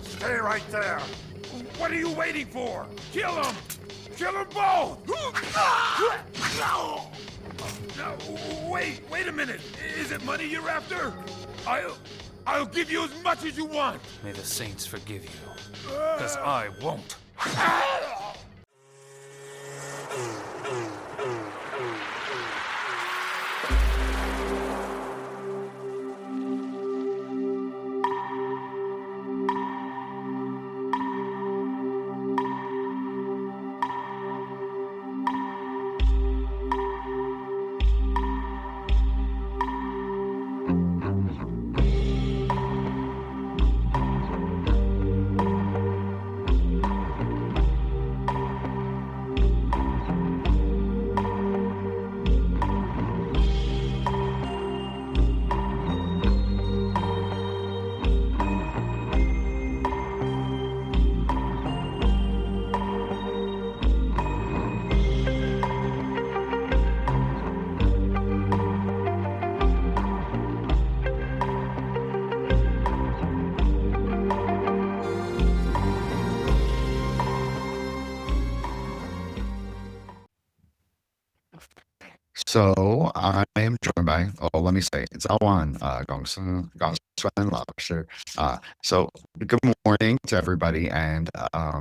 Stay right there. What are you waiting for? Kill him! Kill them both! No, wait a minute. Is it money you're after? I'll give you as much as you want. May the saints forgive you, because I won't. So I am joined by, let me say, it's Awan, Gongsun Lao Shi. So good morning to everybody, and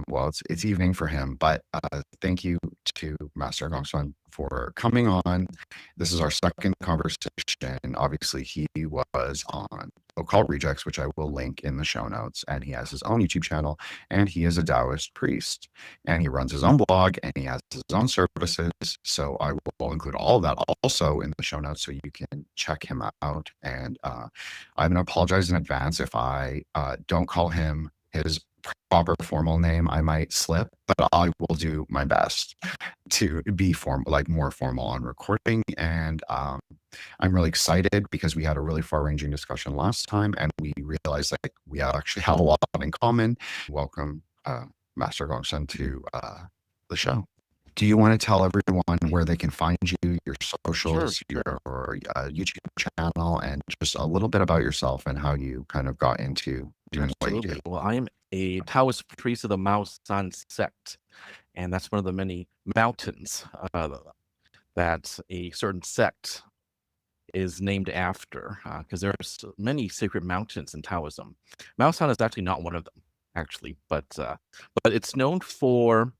well, it's evening for him, but thank you to Master Gongsun for coming on. This is our second conversation. Obviously, he was on Occult Rejects, which I will link in the show notes, and he has his own YouTube channel, and he is a Taoist priest, and he runs his own blog, and he has his own services. So I will include all of that also in the show notes so you can check him out. And I'm going to apologize in advance if I don't call him his proper formal name. I might slip, but I will do my best to be more formal on recording. And I'm really excited because we had a really far-ranging discussion last time, and we realized that we actually have a lot in common. Welcome, Master Gongsun, to the show. Do you want to tell everyone where they can find you, your socials, Sure. your YouTube channel, and just a little bit about yourself and how you kind of got into doing what you do? Absolutely. Well, I am a Taoist priest of the Mao Shan sect, and that's one of the many mountains that a certain sect is named after, because there's many sacred mountains in Taoism. Mao Shan is actually not one of them, actually, but it's known for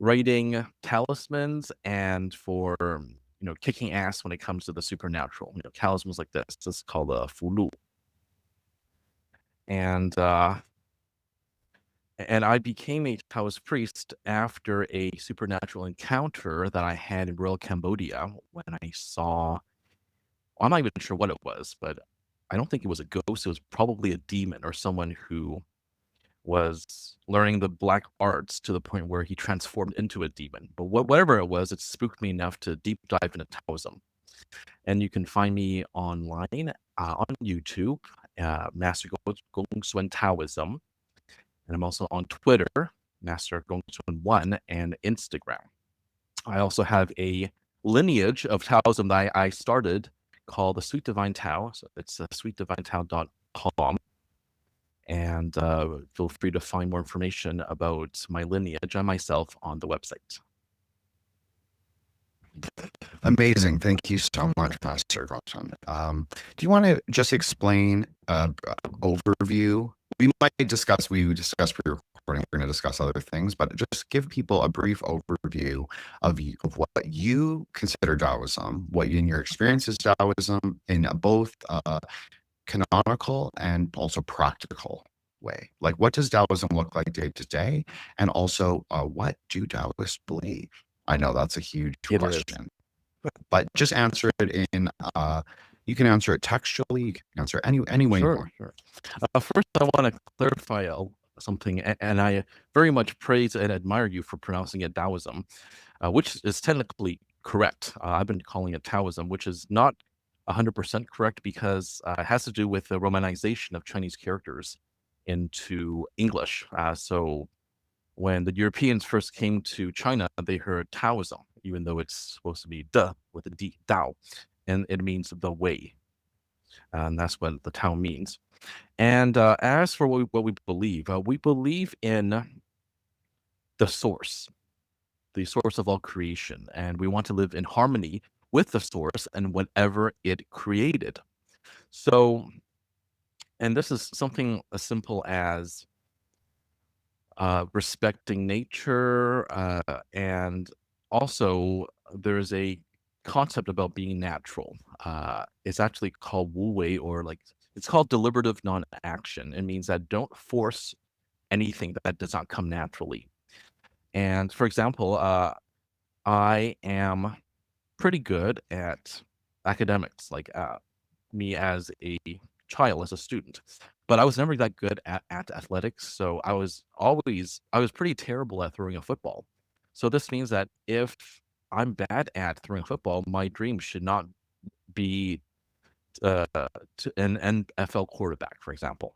writing talismans and for kicking ass when it comes to the supernatural. Talismans like this is called a fulu. And I became a Taoist priest after a supernatural encounter that I had in rural Cambodia when I saw, I'm not even sure what it was, but I don't think it was a ghost. It was probably a demon or someone who was learning the black arts to the point where he transformed into a demon. But whatever it was, it spooked me enough to deep dive into Taoism. And you can find me online on YouTube, Master Gongsun Taoism. And I'm also on Twitter, Master Gongsun1, and Instagram. I also have a lineage of Taoism that I started called the Sweet Divine Tao. So it's sweetdivinetao.com. And feel free to find more information about my lineage and myself on the website. Amazing. Thank you so much, Pastor Gongsun. Do you want to just explain overview? We discuss pre-recording, we're going to discuss other things, but just give people a brief overview of what you consider Taoism, what in your experience is Taoism in both canonical and also practical way. Like, what does Taoism look like day to day? And also, what do Taoists believe? I know that's a huge question, but just answer it in, you can answer it textually, you can answer any way you want. Sure. First, I want to clarify something, and I very much praise and admire you for pronouncing it Taoism, which is technically correct. I've been calling it Taoism, which is not 100% correct because it has to do with the romanization of Chinese characters into English. So when the Europeans first came to China, they heard Taoism, even though it's supposed to be "de" with a D, Dao, and it means the way. and that's what the Tao means. And as for what we believe in the source of all creation, and we want to live in harmony with the source and whatever it created. So, and this is something as simple as respecting nature, and also there's a concept about being natural. It's actually called wu wei, or like it's called deliberative non-action. It means that don't force anything that does not come naturally. And for example, I am pretty good at academics, like me as a child, as a student. But I was never that good at athletics, so I was pretty terrible at throwing a football. So this means that if I'm bad at throwing a football, my dream should not be an NFL quarterback, for example.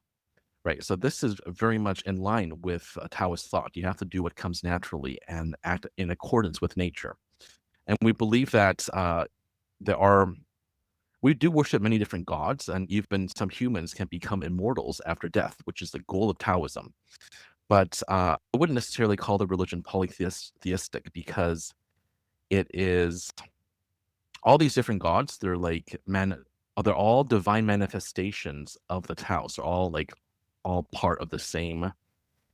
Right. So this is very much in line with Taoist thought. You have to do what comes naturally and act in accordance with nature. And we believe that we do worship many different gods, and even some humans can become immortals after death, which is the goal of Taoism. But I wouldn't necessarily call the religion polytheistic, because it is all these different gods. They're like they're all divine manifestations of the Tao. So all part of the same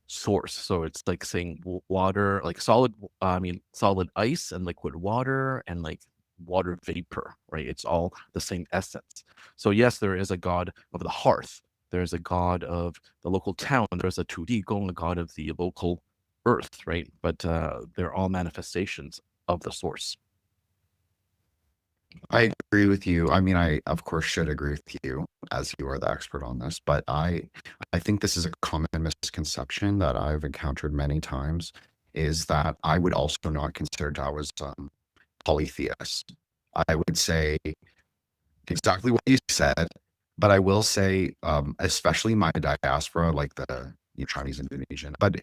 source. So it's like saying water, like solid ice and liquid water and like water vapor, right? It's all the same essence. So yes, there is a god of the hearth. There's a god of the local town. There's a 土地公, a god of the local earth, right? But they're all manifestations of the source. I agree with you. I mean, I of course should agree with you, as you are the expert on this, but I think this is a common misconception that I've encountered many times, is that I would also not consider Taoism polytheist. I would say exactly what you said, but I will say, especially my diaspora, like the Chinese, Indonesian, but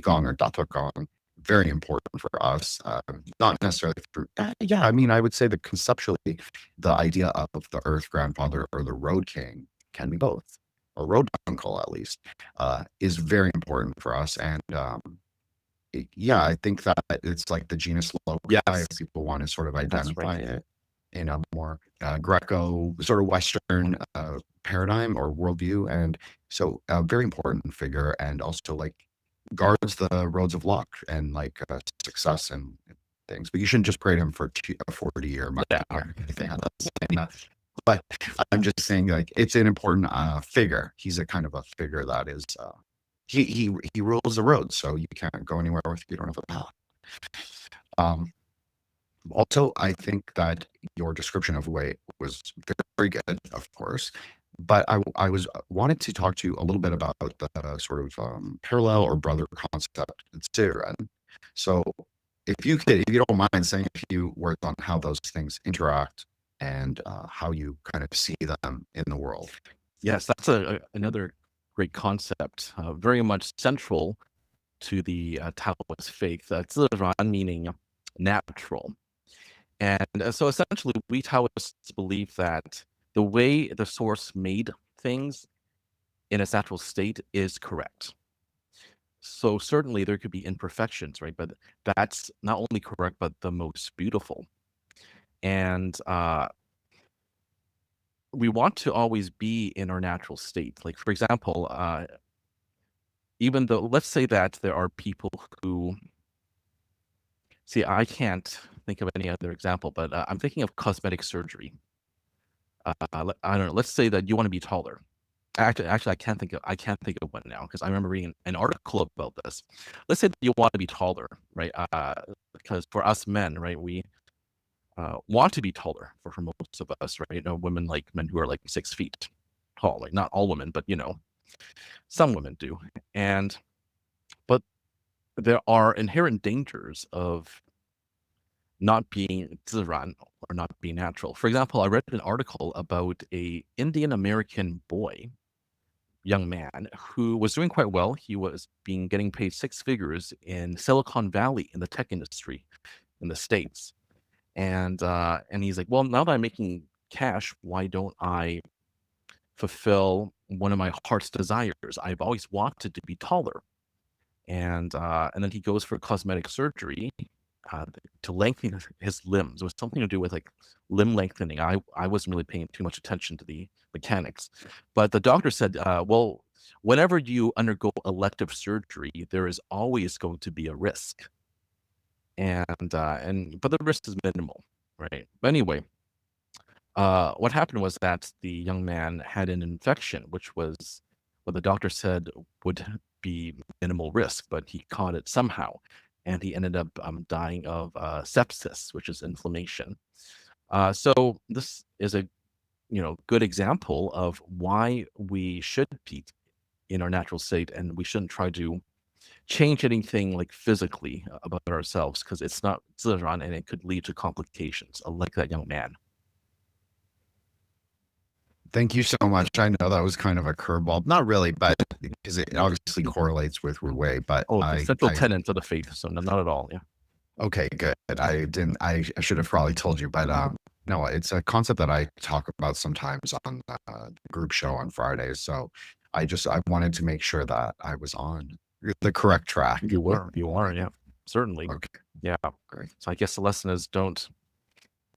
Gong or Gong, very important for us. Not necessarily for, I mean, I would say that conceptually, the idea of the Earth Grandfather or the Road King, can be both, or Road Uncle at least, is very important for us. And yeah, I think that it's like the genus loci. Yes. If people want to sort of identify it in a more Greco sort of Western paradigm or worldview. And so a very important figure, and also like guards the roads of luck and like success and things. But you shouldn't just pray to him for 40 or anything. But I'm just saying, like, it's an important figure. He's a kind of a figure that is he rules the road, so you can't go anywhere if you don't have a path. Also, I think that your description of Wei was very good, of course, but I wanted to talk to you a little bit about the sort of parallel or brother concept in Ziren. So if you don't mind saying a few words on how those things interact and how you kind of see them in the world. Yes, that's another great concept, very much central to the Taoist faith. 自然 meaning natural. And so essentially, we Taoists believe that the way the source made things in its natural state is correct. So certainly there could be imperfections, right? But that's not only correct, but the most beautiful. And we want to always be in our natural state. Like, for example, even though, let's say that there are people who, see, I can't think of any other example, but I'm thinking of cosmetic surgery. I don't know. Let's say that you want to be taller. Actually, I can't think of one now, because I remember reading an article about this. Let's say that you want to be taller, right? Because for us men, right, we want to be taller. For most of us, right? You know, women like men who are like 6 feet tall. Like, not all women, but some women do. But there are inherent dangers of not being 自然 or not being natural. For example, I read an article about a Indian American young man who was doing quite well. He was getting paid 6 figures in Silicon Valley in the tech industry in the States. And he's like, well, now that I'm making cash, why don't I fulfill one of my heart's desires. I've always wanted to be taller. And then he goes for cosmetic surgery to lengthen his limbs. It was something to do with like limb lengthening. I wasn't really paying too much attention to the mechanics, but the doctor said, well, whenever you undergo elective surgery, there is always going to be a risk, but the risk is minimal, right? But anyway, what happened was that the young man had an infection, which was what the doctor said would be minimal risk, but he caught it somehow, and he ended up dying of sepsis, which is inflammation. So this is a good example of why we should be in our natural state, and we shouldn't try to change anything like physically about ourselves, because it's not 自然 and it could lead to complications, like that young man. Thank you so much. I know that was kind of a curveball. Not really, but because it obviously correlates with Wu Wei, but the central tenet of the faith, so not at all. Yeah. Okay, good. I should have probably told you, but no, it's a concept that I talk about sometimes on the group show on Fridays. So I wanted to make sure that I was on the correct track. You are, yeah, certainly. Okay, yeah, great. So I guess the lesson is don't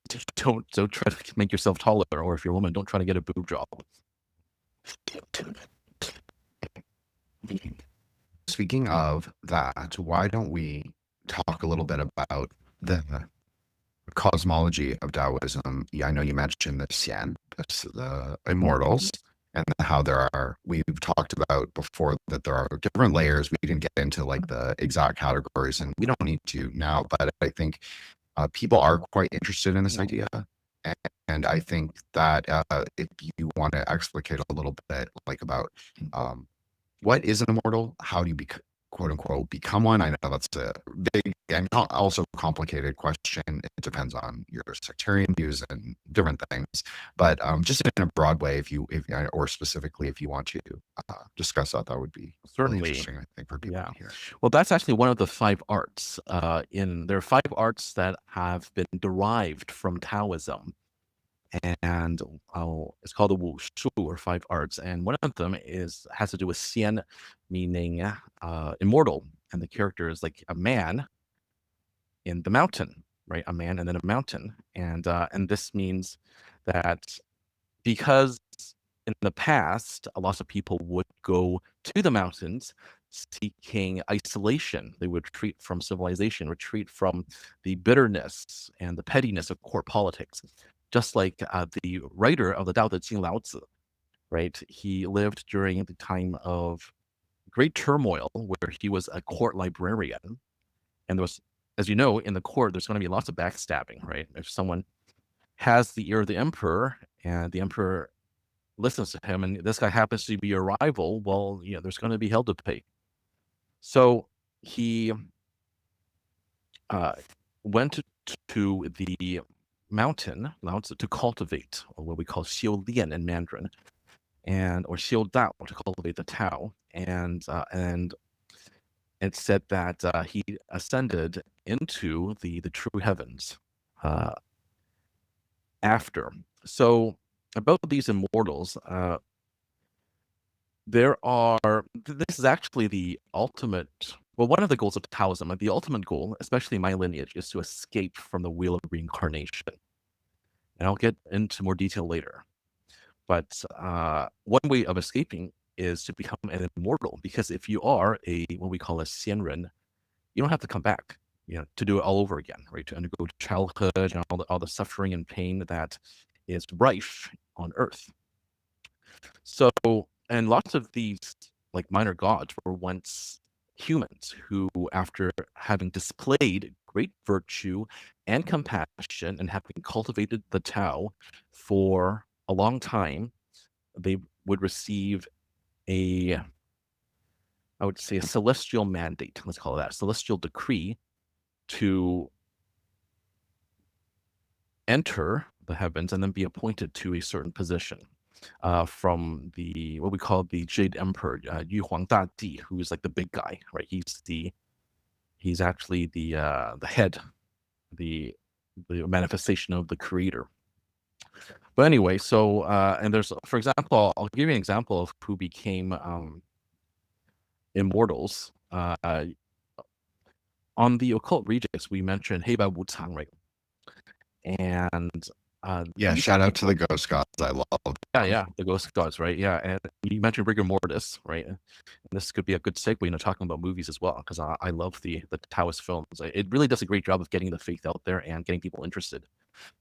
try to make yourself taller, or if you're a woman, don't try to get a boob job. Speaking of that, why don't we talk a little bit about the cosmology of Daoism? I know you mentioned the Xian, that's the immortals, and how we've talked about before that there are different layers. We didn't get into like the exact categories, and we don't need to now, but I think people are quite interested in this idea. And I think that if you want to explicate a little bit like about what is an immortal, how do you quote unquote become one? I know that's a big and also complicated question. It depends on your sectarian views and different things, but just in a broad way, or specifically if you want to discuss that would be certainly really interesting, I think, for people here. Well, that's actually one of the 5 arts. There are 5 arts that have been derived from Taoism, and it's called the Wushu, or 5 arts, and one of them has to do with Xian, meaning immortal, and the character is like a man in the mountain, right? A man and then a mountain, and this means that because in the past, a lot of people would go to the mountains seeking isolation. They would retreat from civilization, retreat from the bitterness and the pettiness of court politics. Just like the writer of the Tao Te Ching, Lao Tzu, right? He lived during the time of great turmoil where he was a court librarian. And there was, as you know, in the court, there's going to be lots of backstabbing, right? If someone has the ear of the emperor and the emperor listens to him, and this guy happens to be your rival, well, there's going to be hell to pay. So he went to the mountain, Lao Tzu, to cultivate, or what we call xiu lian in Mandarin, or xiu dao, to cultivate the Tao, and it said that he ascended into the true heavens after. So about these immortals, this is actually the ultimate, well, one of the goals of Taoism, the ultimate goal, especially in my lineage, is to escape from the wheel of reincarnation. And I'll get into more detail later. But one way of escaping is to become an immortal, because if you are what we call a xianren, you don't have to come back, to do it all over again, right? To undergo childhood and all the suffering and pain that is rife on Earth. So, and lots of these like minor gods were once humans who, after having displayed great virtue and compassion and having cultivated the Tao for a long time, they would receive I would say a celestial mandate, let's call it that, celestial decree, to enter the heavens and then be appointed to a certain position from what we call the Jade Emperor, Yuhuang Di, who is like the big guy, right? He's actually the head, the manifestation of the creator. But anyway, so and there's, for example, I'll give you an example of who became immortals. On the occult Regis, we mentioned Heibai Wucang, right? And Yeah, shout out to the ghost gods. I love. yeah, the ghost gods, right? Yeah, and you mentioned rigor mortis, right? And this could be a good segue into talking about movies as well, because I love the Taoist films. It really does a great job of getting the faith out there and getting people interested,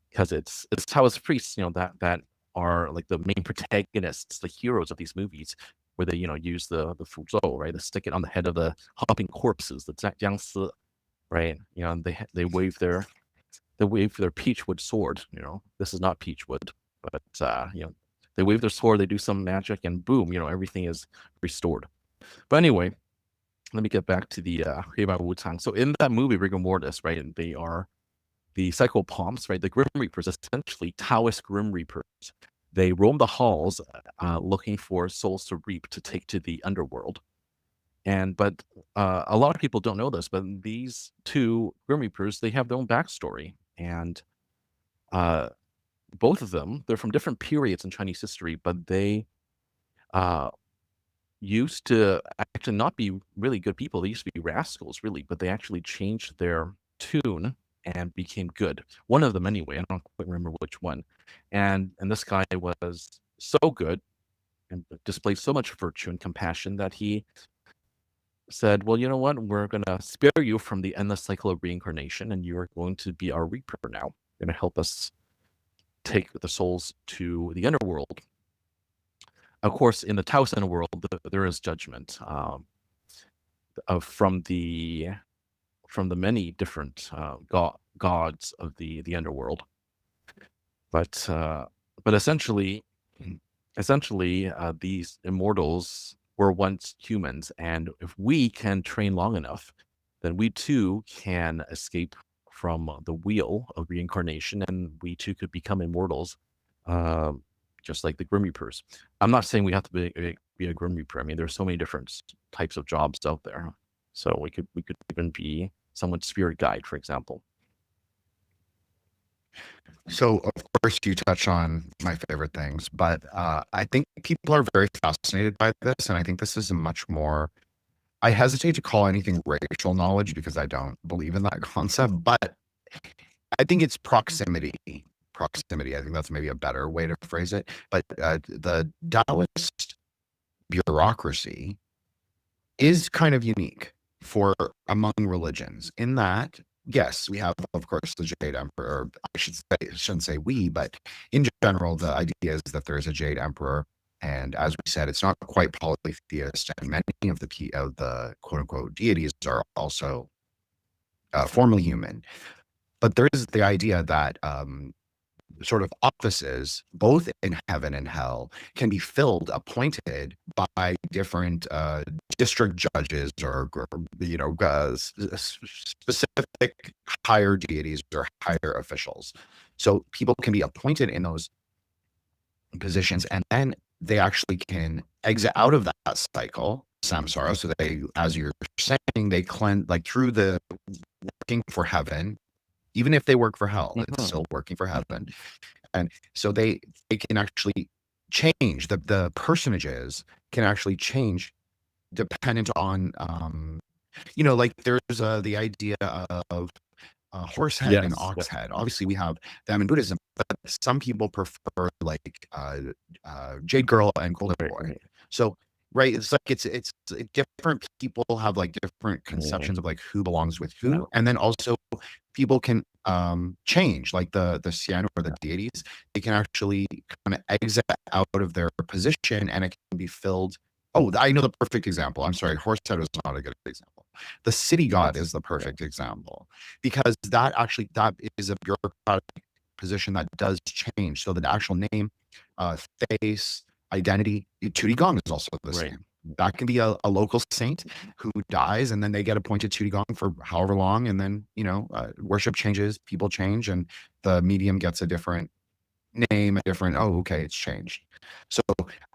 because it's Taoist priests, that are like the main protagonists, the heroes of these movies, where they use the fuzhou, right? They stick it on the head of the hopping corpses, the jiangsi, right? And they wave their peachwood sword. This is not peachwood, but they wave their sword, they do some magic, and boom, everything is restored. But anyway, let me get back to the Heibai Wucang. So in that movie, rigor mortis, right? And they are the psychopomps, right? The Grim Reapers, essentially Taoist Grim Reapers. They roam the halls looking for souls to reap to take to the underworld. But a lot of people don't know this, but these two Grim Reapers, they have their own backstory. And both of them, they're from different periods in Chinese history, but they used to actually not be really good people. They used to be rascals, really, but they actually changed their tune and became good. One of them, anyway. I don't quite remember which one. And this guy was so good and displayed so much virtue and compassion that he said, well, you know what? We're going to spare you from the endless cycle of reincarnation, and you're going to be our reaper now. You're going to help us take the souls to the underworld. Of course, in the Taoist underworld, there is judgment from the many different gods of the underworld. But essentially, these immortals were once humans, and if we can train long enough, then we too can escape from the wheel of reincarnation, and we too could become immortals, just like the Grim Reapers. I'm not saying we have to be a Grim Reaper. I mean, there's so many different types of jobs out there. So we could even be someone's spirit guide, for example. So, of course, you touch on my favorite things, but I think people are very fascinated by this, and I think this is a much more, I hesitate to call anything racial knowledge because I don't believe in that concept, but I think it's proximity. I think that's maybe a better way to phrase it. But the Taoist bureaucracy is kind of unique for among religions in that, yes, we have, of course, the Jade Emperor. Shouldn't say we, but in general, the idea is that there's a Jade Emperor, and as we said, it's not quite polytheist, and many of the quote unquote deities are also formerly human. But there is the idea that sort of offices, both in heaven and hell, can be appointed by different district judges or specific higher deities or higher officials. So people can be appointed in those positions, and then they actually can exit out of that cycle, samsara. So they, as you're saying, they cleanse, like through the working for heaven. Even if they work for hell, it's still working for heaven. And so they can actually change, the personages can actually change dependent on, like there's the idea of horse head and ox head. Obviously, we have them in Buddhism, but some people prefer like Jade Girl and Golden Boy. So, right, it's like it's different people have like different conceptions of like who belongs with who, and then also people can change, like the Xian or the deities. They can actually kind of exit out of their position, and it can be filled. Oh, I know the perfect example. I'm sorry, Horsehead was not a good example. The city god is the perfect example, because that is a bureaucratic position that does change. So the actual name, face, identity, Gong is also the same. That can be a local saint who dies, and then they get appointed Gong for however long, and then worship changes, people change, and the medium gets a different name, okay, it's changed. So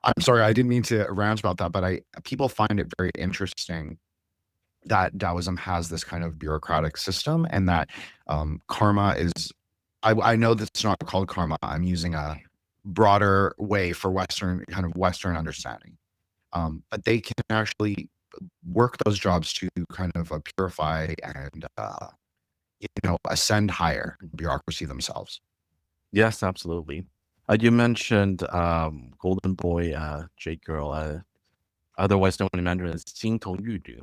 I'm sorry, I didn't mean to rant about that, but people find it very interesting that Taoism has this kind of bureaucratic system, and that karma is, I know that's not called karma. I'm using a broader way for Western understanding. But they can actually work those jobs to kind of purify and ascend higher in bureaucracy themselves. Yes, absolutely. You mentioned Golden Boy, Jade Girl, otherwise known in Mandarin as 金童玉女.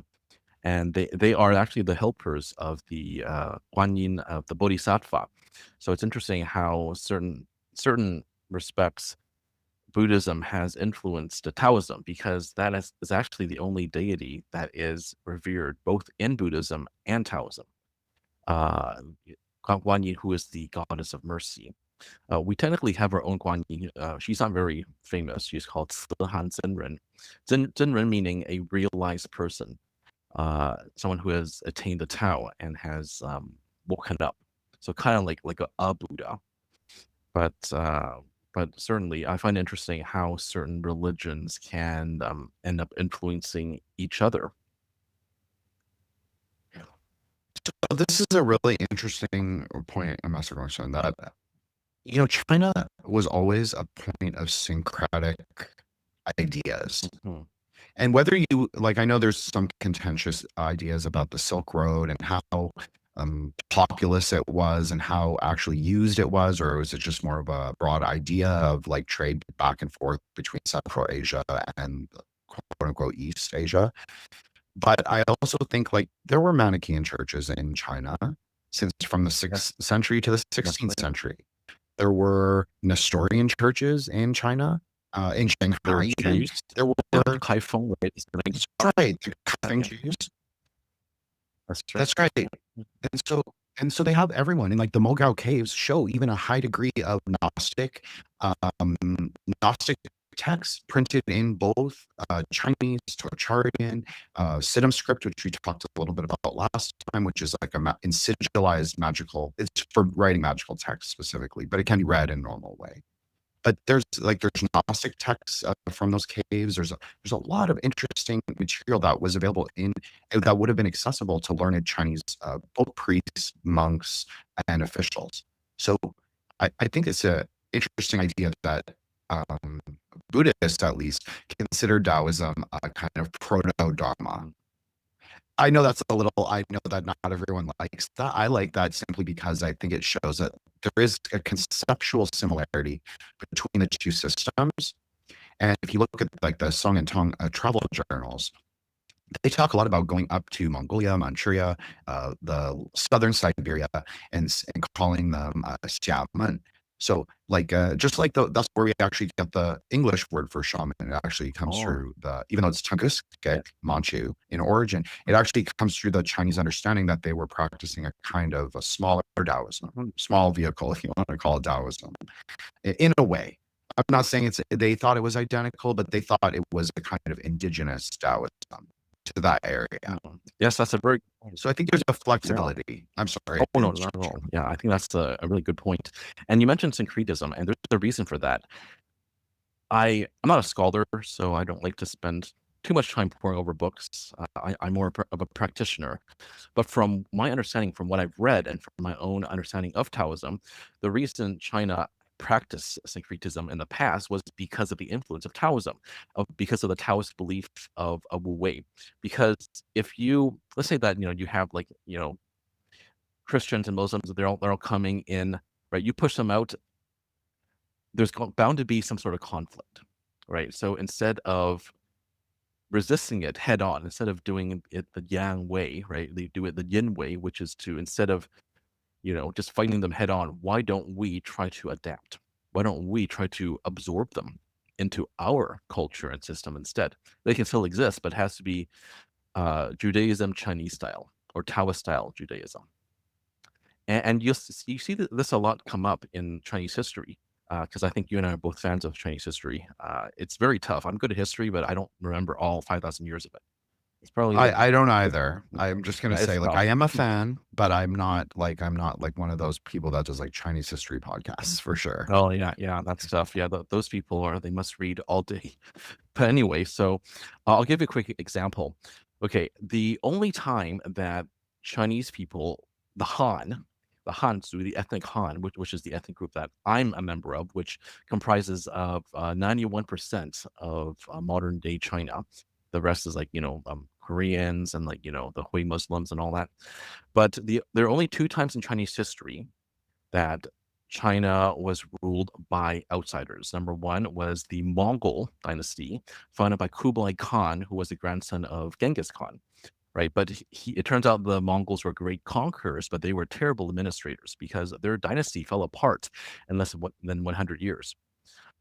And they are actually the helpers of the Guanyin of the Bodhisattva. So it's interesting how certain respects Buddhism has influenced Taoism, because that is actually the only deity that is revered both in Buddhism and Taoism. Guanyin, who is the goddess of mercy. We technically have our own Guanyin. She's not very famous. She's called Cihan Zenren. Zenren meaning a realized person. Someone who has attained the Tao and has woken up. So kind of like a Buddha. But certainly I find it interesting how certain religions can end up influencing each other. So this is a really interesting point, Master Gongsun, that China was always a point of syncretic ideas. Mm-hmm. And whether you I know there's some contentious ideas about the Silk Road and how populous it was and how actually used it was, or was it just more of a broad idea of trade back and forth between Central Asia and quote unquote East Asia. But I also think there were Manichaean churches in China since from the 6th century to the 16th century. There were Nestorian churches in China. In Shanghai, there were Kaifeng, right? That's right, the Kaifeng Jews. That's right. And so they have everyone, and the Mogao caves show even a high degree of Gnostic texts printed in both Chinese, Tocharian, Siddham script, which we talked a little bit about last time, which is in sigilized magical. It's for writing magical text specifically, but it can be read in a normal way. But there's Gnostic texts from those caves. There's a lot of interesting material that was available that would have been accessible to learned Chinese both priests, monks, and officials. So I think it's an interesting idea that Buddhists, at least, consider Taoism a kind of proto-dharma. I know that not everyone likes that. I like that simply because I think it shows that there is a conceptual similarity between the two systems. And if you look at the Song and Tong travel journals, they talk a lot about going up to Mongolia, Manchuria, the southern Siberia, and calling them Xiamen. So that's where we actually get the English word for shaman. It actually comes through even though it's Tunguska, Manchu in origin, it actually comes through the Chinese understanding that they were practicing a kind of a smaller Taoism, small vehicle, if you want to call it Taoism, in a way. I'm not saying they thought it was identical, but they thought it was a kind of indigenous Taoism to that area. Yes, that's a very good point. So I think there's a flexibility. I'm sorry. Oh, no, not at all. Yeah, I think that's a really good point. And you mentioned syncretism, and there's a reason for that. I'm not a scholar, so I don't like to spend too much time poring over books. I'm more of a practitioner. But from my understanding, from what I've read, and from my own understanding of Taoism, the reason China practiced syncretism in the past was because of the influence of Taoism, because of the Taoist belief of Wu Wei. Because if let's say that you have Christians and Muslims, they're all coming in, right? You push them out, there's bound to be some sort of conflict, right? So instead of resisting it head on, instead of doing it the Yang way, right? They do it the Yin way, which is to, instead of just fighting them head on, why don't we try to adapt? Why don't we try to absorb them into our culture and system instead? They can still exist, but it has to be Judaism Chinese style or Taoist style Judaism. And you see this a lot come up in Chinese history, because I think you and I are both fans of Chinese history. It's very tough. I'm good at history, but I don't remember all 5,000 years of it. It's probably I don't either. I'm just gonna say tough. I am a fan, but I'm not one of those people that does Chinese history podcasts for sure. Oh yeah, that's tough. Yeah, those people they must read all day. But anyway, so I'll give you a quick example. Okay, the only time that Chinese people, the Han, the Hanzu, the ethnic Han, which is the ethnic group that I'm a member of, which comprises of 91% of modern day China. The rest is like, Koreans and like, the Hui Muslims and all that. But there are only 2 times in Chinese history that China was ruled by outsiders. Number 1 was the Mongol dynasty, founded by Kublai Khan, who was the grandson of Genghis Khan, right? But it turns out the Mongols were great conquerors, but they were terrible administrators because their dynasty fell apart in less than 100 years.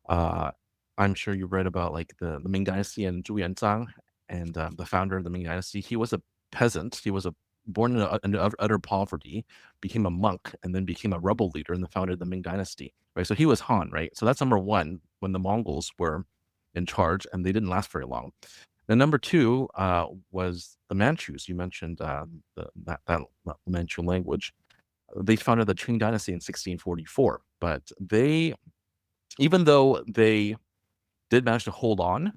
I'm sure you read about like the Ming Dynasty and Zhu Yuanzhang, and the founder of the Ming Dynasty. He was a peasant. He was born in utter poverty, became a monk, and then became a rebel leader and the founder of the Ming Dynasty, right? So he was Han, right? So that's number 1 when the Mongols were in charge, and they didn't last very long. Then number 2 was the Manchus. You mentioned that Manchu language. They founded the Qing Dynasty in 1644, but even though they did manage to hold on,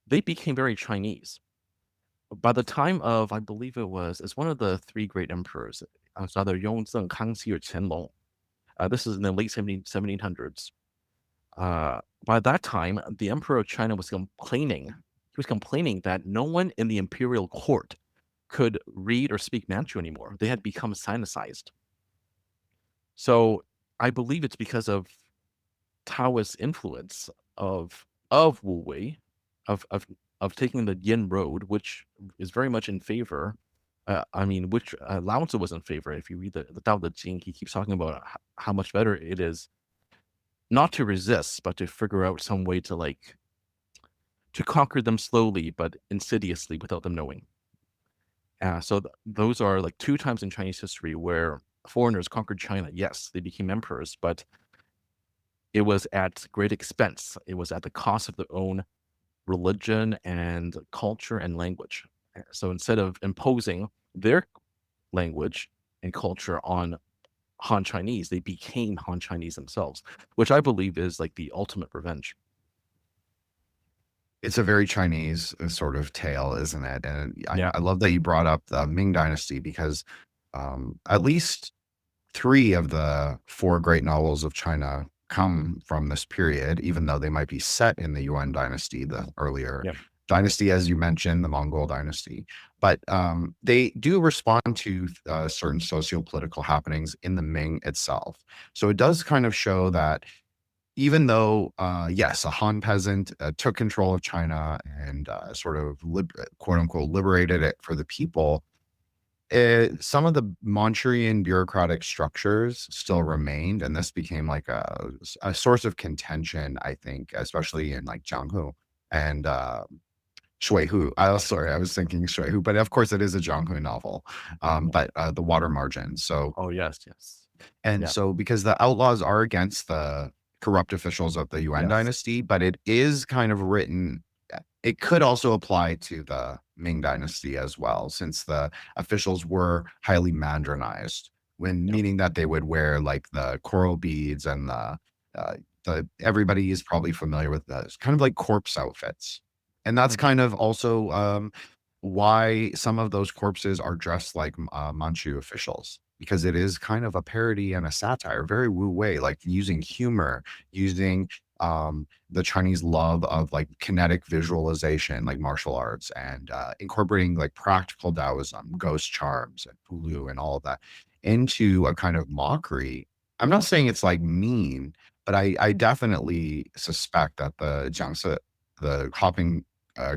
they became very Chinese. By the time of, I believe it's one of the 3 great emperors. It's either Yongzheng, Kangxi, or Qianlong. This is in the late 1700s. By that time, the emperor of China was complaining. He was complaining that no one in the imperial court could read or speak Manchu anymore. They had become sinicized. So I believe it's because of Taoist influence of Wu Wei, of taking the Yin road, which is very much in favor. Which Lao Tzu was in favor. If you read the Tao Te Ching, he keeps talking about how much better it is not to resist, but to figure out some way to to conquer them slowly but insidiously without them knowing. So those are like 2 times in Chinese history where foreigners conquered China. Yes, they became emperors, but it was at great expense. It was at the cost of their own religion and culture and language. So instead of imposing their language and culture on Han Chinese, they became Han Chinese themselves, which I believe is like the ultimate revenge. It's a very Chinese sort of tale, isn't it? And Yeah. I love that you brought up the Ming Dynasty because at least 3 of the 4 great novels of China come from this period, even though they might be set in the Yuan dynasty, the earlier dynasty, as you mentioned, the Mongol dynasty. But they do respond to certain socio-political happenings in the Ming itself. So it does kind of show that even though, yes, a Han peasant took control of China and sort of quote unquote liberated it for the people, some of the Manchurian bureaucratic structures still remained, and this became like a source of contention, I think, especially in like Jianghu and Shuihu. I was thinking Shuihu, but of course it is a Jianghu novel. But the water margin. So yes. And so because the outlaws are against the corrupt officials of the Yuan dynasty, but it is kind of written. It could also apply to the Ming dynasty as well, since the officials were highly mandarinized, meaning that they would wear like the coral beads and the everybody is probably familiar with those kind of like corpse outfits. And that's kind of also why some of those corpses are dressed like Manchu officials, because it is kind of a parody and a satire, very Wu Wei, like using humor, using the Chinese love of like kinetic visualization, like martial arts, and incorporating like practical Daoism, ghost charms, and Fulu, and all of that into a kind of mockery. I'm not saying it's like mean, but I definitely suspect that the hopping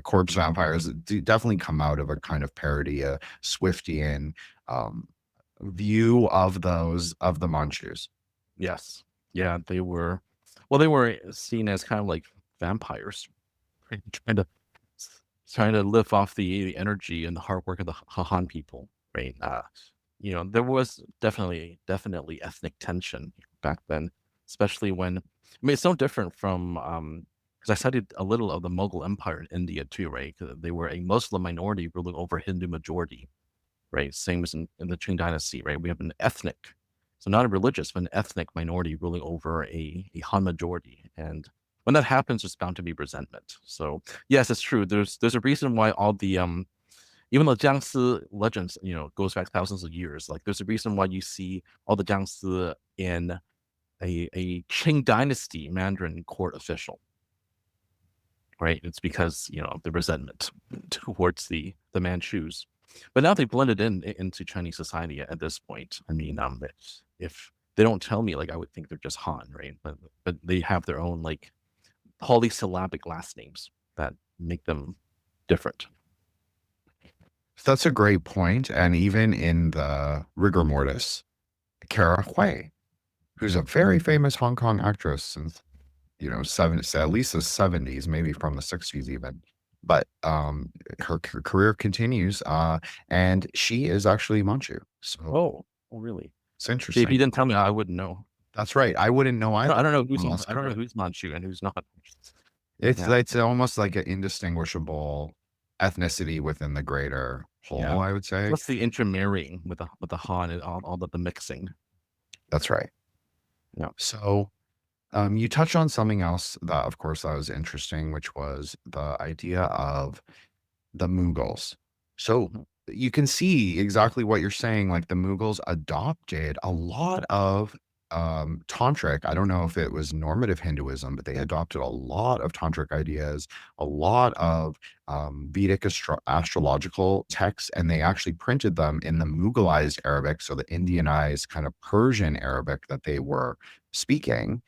corpse vampires do definitely come out of a kind of parody, a Swiftian view of the Manchus. Yes. Yeah, they were. Well, they were seen as kind of like vampires, right? Trying to live off the energy and the hard work of the Han people, right? There was definitely ethnic tension back then, especially when it's no different from because I studied a little of the Mughal Empire in India too, right? 'Cause they were a Muslim minority ruling over a Hindu majority, right? Same as in the Qing dynasty, right? We have an ethnic. So not a religious, but an ethnic minority ruling over a Han majority. And when that happens, there's bound to be resentment. So yes, it's true. There's a reason why all the even though Jiangsi legends, goes back thousands of years, like there's a reason why you see all the Jiangsi in a Qing dynasty Mandarin court official, right? It's because of the resentment towards the Manchus. But now they blended into Chinese society at this point. I mean, if they don't tell me, like I would think they're just Han, right? But they have their own like polysyllabic last names that make them different. That's a great point. And even in the rigor mortis, Kara Hui, who's a very famous Hong Kong actress since, at least the 70s, maybe from the 60s even. But her career continues, and she is actually Manchu. So Oh, really? it's See, interesting. if you didn't tell me, I wouldn't know. That's right. I wouldn't know either. I don't know who's Almost I don't know correct. who's Manchu and who's not. It's almost like an indistinguishable ethnicity within the greater whole, Yeah. I would say. What's the intermarrying with the Han and all the mixing? That's right. Yeah. So you touched on something else that, of course, that was interesting, which was the idea of the Mughals. So you can see exactly what you're saying. Like the Mughals adopted a lot of tantric. I don't know if it was normative Hinduism, but they adopted a lot of tantric ideas, a lot of Vedic astrological texts, and they actually printed them in the Mughalized Arabic, so the Indianized kind of Persian Arabic that they were speaking.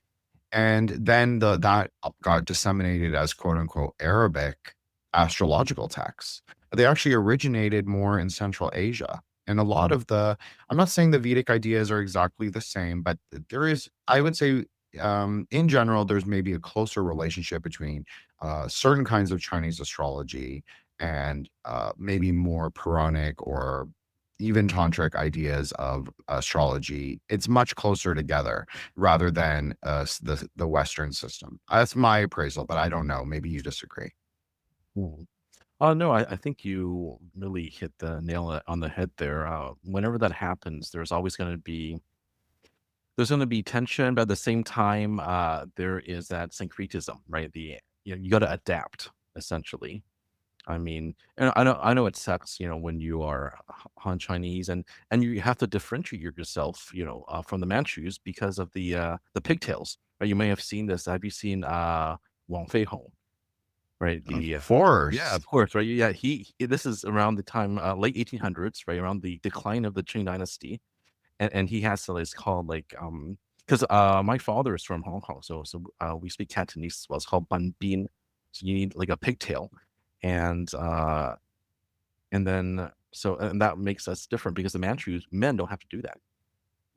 And then that got disseminated as quote unquote Arabic astrological texts. They actually originated more in Central Asia. And a lot of I'm not saying the Vedic ideas are exactly the same, but there is, I would say, in general, there's maybe a closer relationship between certain kinds of Chinese astrology and maybe more Puranic or even tantric ideas of astrology. It's much closer together rather than the Western system. That's my appraisal, but I don't know. Maybe you disagree. Oh no, I think you really hit the nail on the head there. Whenever that happens, there's going to be tension, but at the same time, there is that syncretism, right? You got to adapt essentially. I mean, and I know it sucks, when you are Han Chinese and you have to differentiate yourself, from the Manchus because of the pigtails. Right? You may have seen this. Have you seen Wang Feihong? Right. Of course. Yeah, of course. Right. Yeah. This is around the time, late 1800s, right? Around the decline of the Qing dynasty. And he has it's called like, because my father is from Hong Kong. So we speak Cantonese as well. It's called ban bin. So you need like a pigtail. And then, and that makes us different because the Manchus, men don't have to do that.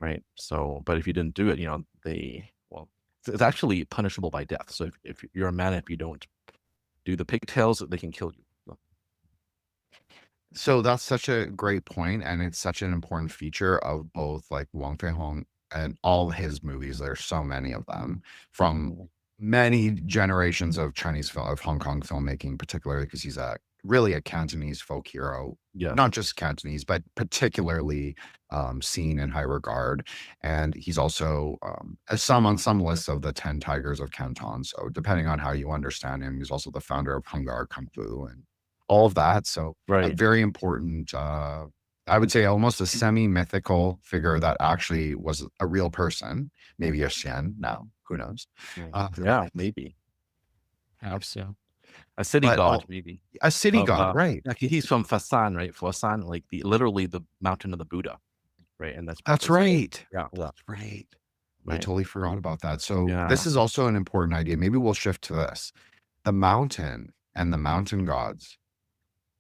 Right. So, but if you didn't do it, it's actually punishable by death. So if you're a man, if you don't do the pigtails, they can kill you. So that's such a great point, and it's such an important feature of both like Wang Feihong and all his movies. There's so many of them from many generations of of Hong Kong filmmaking, particularly because he's really a Cantonese folk hero. Yeah. Not just Cantonese, but particularly seen in high regard. And he's also on some lists of the 10 Tigers of Canton. So depending on how you understand him, he's also the founder of Hung Gar Kung Fu and all of that. So a very important, I would say almost a semi-mythical figure that actually was a real person, maybe a Xian now, who knows? Yeah, maybe. Perhaps, yeah. A city god, maybe. A city god, right. Like he's from Fasan, right? Fasan, like literally the mountain of the Buddha, right? And that's right. Yeah. That's right. I Right. totally forgot about that. So Yeah. this is also an important idea. Maybe we'll shift to this. The mountain and the mountain gods.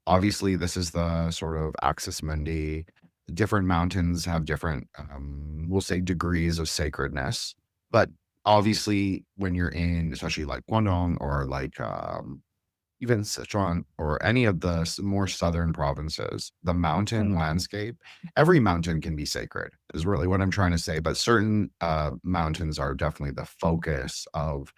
Obviously, this is the sort of axis mundi. Different mountains have different, we'll say, degrees of sacredness. But obviously, when you're in, especially like Guangdong or like even Sichuan or any of the more southern provinces, the mountain landscape, every mountain can be sacred, is really what I'm trying to say. But certain mountains are definitely the focus of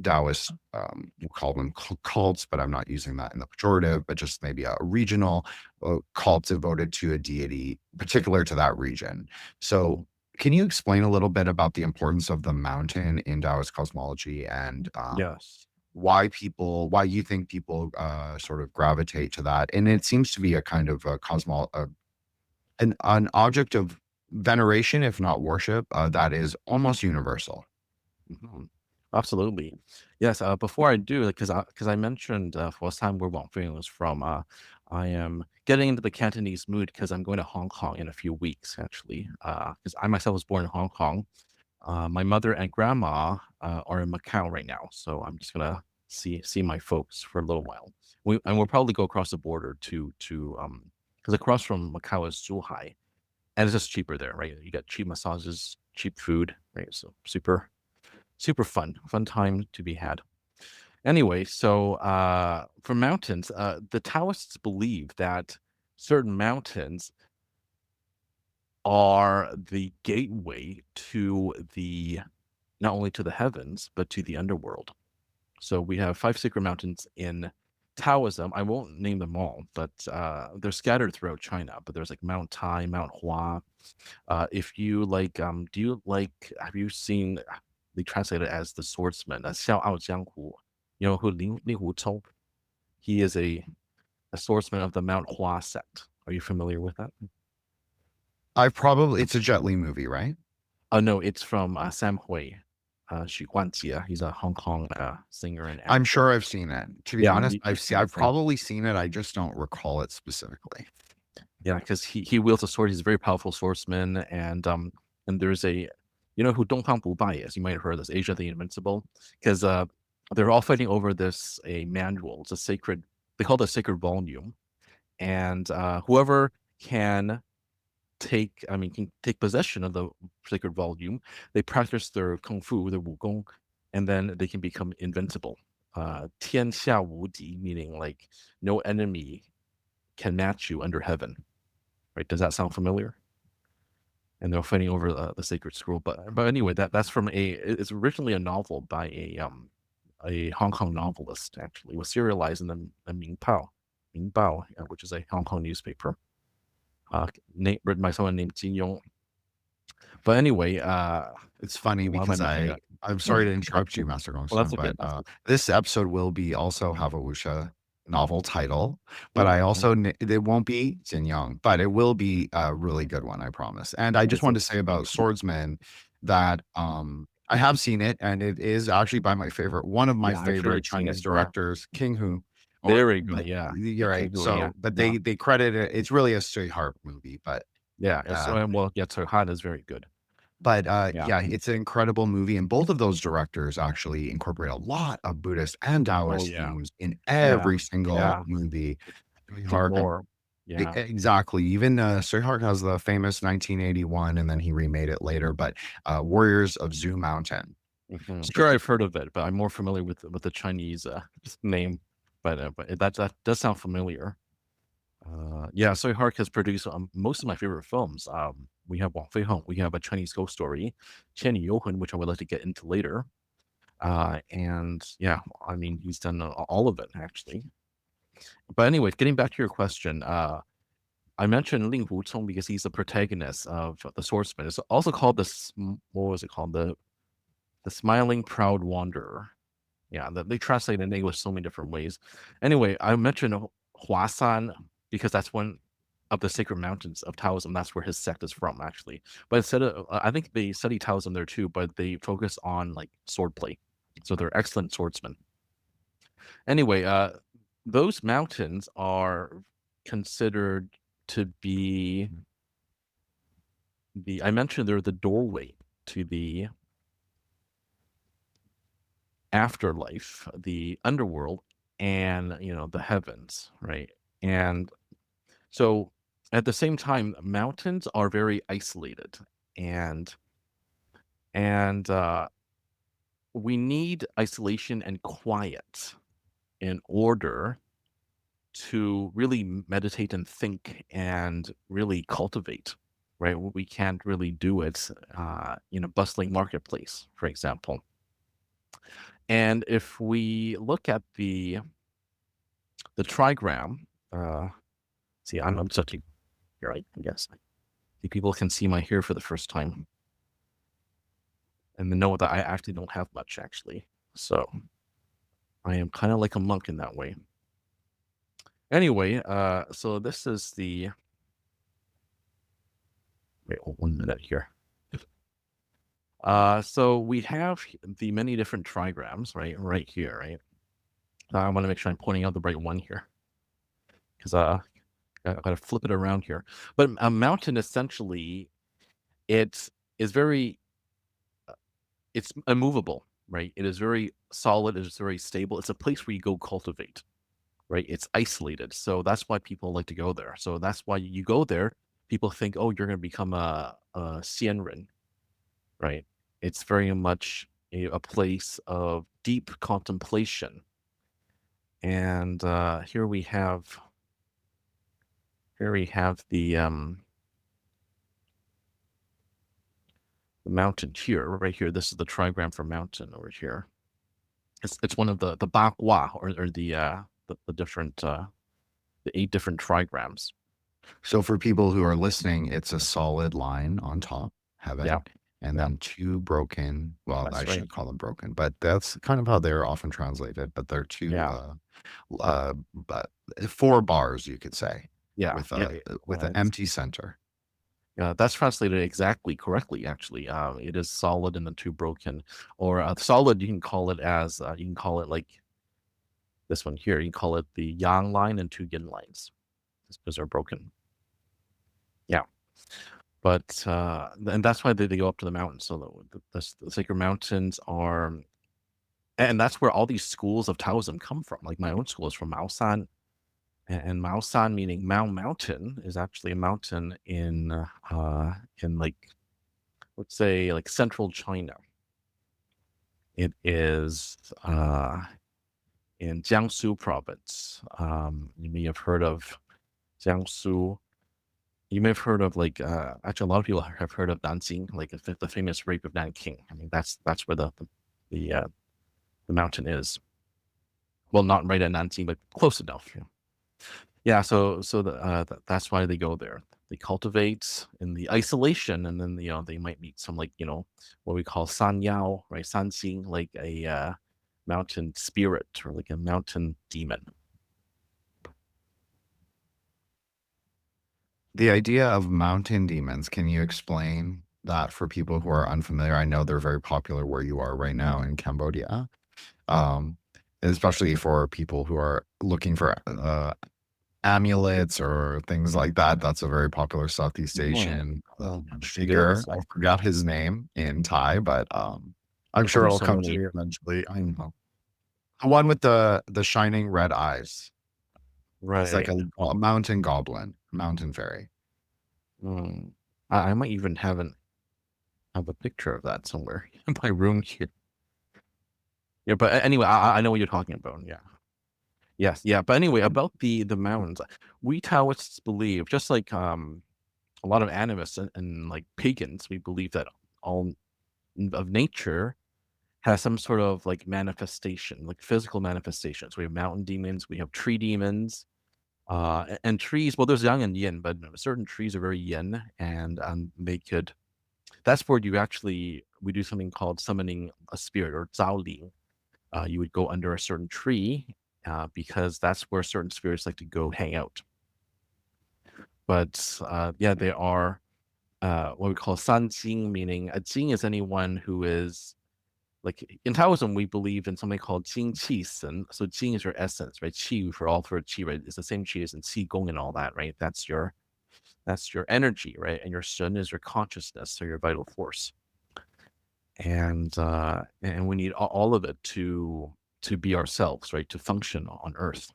Taoist, we'll call them cults, but I'm not using that in the pejorative, but just maybe a regional cult devoted to a deity particular to that region. So can you explain a little bit about the importance of the mountain in Taoist cosmology and Yes. why you think people sort of gravitate to that. And it seems to be a kind of a an object of veneration, if not worship, that is almost universal. Mhm. Absolutely. Yes. Before I do, because I mentioned first time where Wang Fei was from, I am getting into the Cantonese mood because I'm going to Hong Kong in a few weeks, actually. Because I myself was born in Hong Kong. My mother and grandma are in Macau right now, so I'm just gonna see my folks for a little while. We'll probably go across the border to because across from Macau is Zhuhai, and it's just cheaper there, right? You got cheap massages, cheap food, right? So super fun time to be had. Anyway, so for mountains, the Taoists believe that certain mountains are the gateway to not only to the heavens, but to the underworld. So we have 5 sacred mountains in Taoism. I won't name them all, but they're scattered throughout China. But there's like Mount Tai, Mount Hua. If you like, have you seen, they translate it as the swordsman, 笑傲江湖. You know who Li Hu? He is a swordsman of the Mount Hua sect. Are you familiar with that? It's a Jet Li movie, right? Oh no, it's from Sam Hui, Xu Guanjie. He's a Hong Kong singer and actor. I'm sure I've seen it. To be Yeah, honest, you I've probably seen it. I just don't recall it specifically. Yeah, because he wields a sword. He's a very powerful swordsman, and there's a, you know who Dongfang Bubai is. You might have heard of this, Asia the Invincible, because they're all fighting over a manual. It's a sacred. They call it a sacred volume, and whoever can take possession of the sacred volume, they practice their kung fu, their wukong, and then they can become invincible. 天下无敌, meaning like no enemy can match you under heaven. Right? Does that sound familiar? And they're fighting over the sacred scroll. But anyway, that's from it's originally a novel by a Hong Kong novelist. Actually, it was serialized in the Mingbao, which is a Hong Kong newspaper. Written by someone named Jin Yong. But anyway, it's funny because I'm sorry to interrupt you, Master Gongsun, okay. but this episode will also have a wuxia novel title, but I also it won't be Jin Yong, but it will be a really good one, I promise. And I just wanted to say about Swordsman that I have seen it, and it is actually one of my favorite Chinese directors, King Hu. Very good, yeah. You're right. So, but they credit it. It's really a Sui Harp movie, but yeah. Sui Harp is very good. But it's an incredible movie, and both of those directors actually incorporate a lot of Buddhist and Taoist themes in every single movie. Exactly. Even Sui Harp has the famous 1981, and then he remade it later. But Warriors of Zoo Mountain. Mm-hmm. Sure, I've heard of it, but I'm more familiar with the Chinese name. But that does sound familiar. Sui Harp has produced most of my favorite films. We have Wang Fei Heng, we have A Chinese Ghost Story, Qian Ni Youhen, which I would like to get into later. And he's done all of it actually. But anyway, getting back to your question, I mentioned Ling Hu Cong because he's the protagonist of The Swordsman. It's also called the Smiling Proud Wanderer. Yeah, they translate in English so many different ways. Anyway, I mentioned Huashan because that's one of the sacred mountains of Taoism. That's where his sect is from, actually. But instead of, I think they study Taoism there too, but they focus on like swordplay. So they're excellent swordsmen. Anyway, those mountains are considered to be I mentioned they're the doorway to the afterlife, the underworld, and the heavens, right? And so at the same time, mountains are very isolated, and we need isolation and quiet in order to really meditate and think and really cultivate, right? We can't really do it in a bustling marketplace, for example. And if we look at the trigram, see, I'm touching here, right? I guess. I think people can see my hair for the first time, and they know that I actually don't have much, actually. So, I am kind of like a monk in that way. Anyway, so this is the. Wait, 1 minute here. So we have the many different trigrams, right here, right? I want to make sure I'm pointing out the right one here, because I gotta flip it around here. But a mountain essentially, it is very, it's immovable, right? It is very solid. It is very stable. It's a place where you go cultivate, right? It's isolated, so that's why people like to go there. So that's why you go there. People think, oh, you're going to become a xianren, right? It's very much a place of deep contemplation. And here we have the mountain here, right here. This is the trigram for mountain over here. It's one of the bagua, or the different the 8 different trigrams. So for people who are listening, it's a solid line on top, heaven, Yeah. and then 2 broken. Well, That's I right. shouldn't call them broken, but that's kind of how they're often translated. But they're 2, Yeah. but 4 bars, you could say, Yeah. with yeah. with an empty center. Yeah, that's translated exactly correctly, actually. It is solid and then 2 broken. Or solid, you can call it as, you can call it like this one here. You can call it the yang line and 2 yin lines, because they're broken. Yeah. But, and that's why they go up to the mountains. So the sacred mountains are, and that's where all these schools of Taoism come from. Like my own school is from Mao Shan. And Mao Shan, meaning Mao Mountain, is actually a mountain in like, let's say, like central China. It is in Jiangsu province. You may have heard of Jiangsu. You may have heard of, like, actually a lot of people have heard of Nanjing, like the famous rape of Nanking. I mean, that's where the mountain is. Well, not right at Nanjing, but close enough. Yeah, so that's why they go there. They cultivate in the isolation, and then they might meet some, like, what we call san yao, right? Sanxing, like a mountain spirit, or like a mountain demon. The idea of mountain demons, can you explain that for people who are unfamiliar? I know they're very popular where you are right now in Cambodia, especially for people who are looking for amulets or things like that. That's a very popular Southeast Asian figure. I forgot his name in Thai, but I'm sure it'll come to you eventually. I know. The one with the shining red eyes. Right. It's like a mountain goblin, mountain fairy. I might even have a picture of that somewhere in my room here. Yeah, but anyway, I know what you're talking about. Yeah. Yes, yeah. But anyway, about the mountains, we Taoists believe, just like a lot of animists and like pagans, we believe that all of nature has some sort of like manifestation, like physical manifestations. We have mountain demons, we have tree demons, and trees. Well, there's yang and yin, but certain trees are very yin, and they could. That's where we do something called summoning a spirit, or zao li. You would go under a certain tree, because that's where certain spirits like to go hang out. But yeah, they are what we call san jing, meaning a jing is anyone who is, like, in Taoism we believe in something called jing qi sen. So jing is your essence, right? Qi for all for qi, right? It's the same qi as in qi gong and all that, right? That's your energy, right? And your shen is your consciousness, so your vital force. And we need all of it to be ourselves, right? To function on Earth.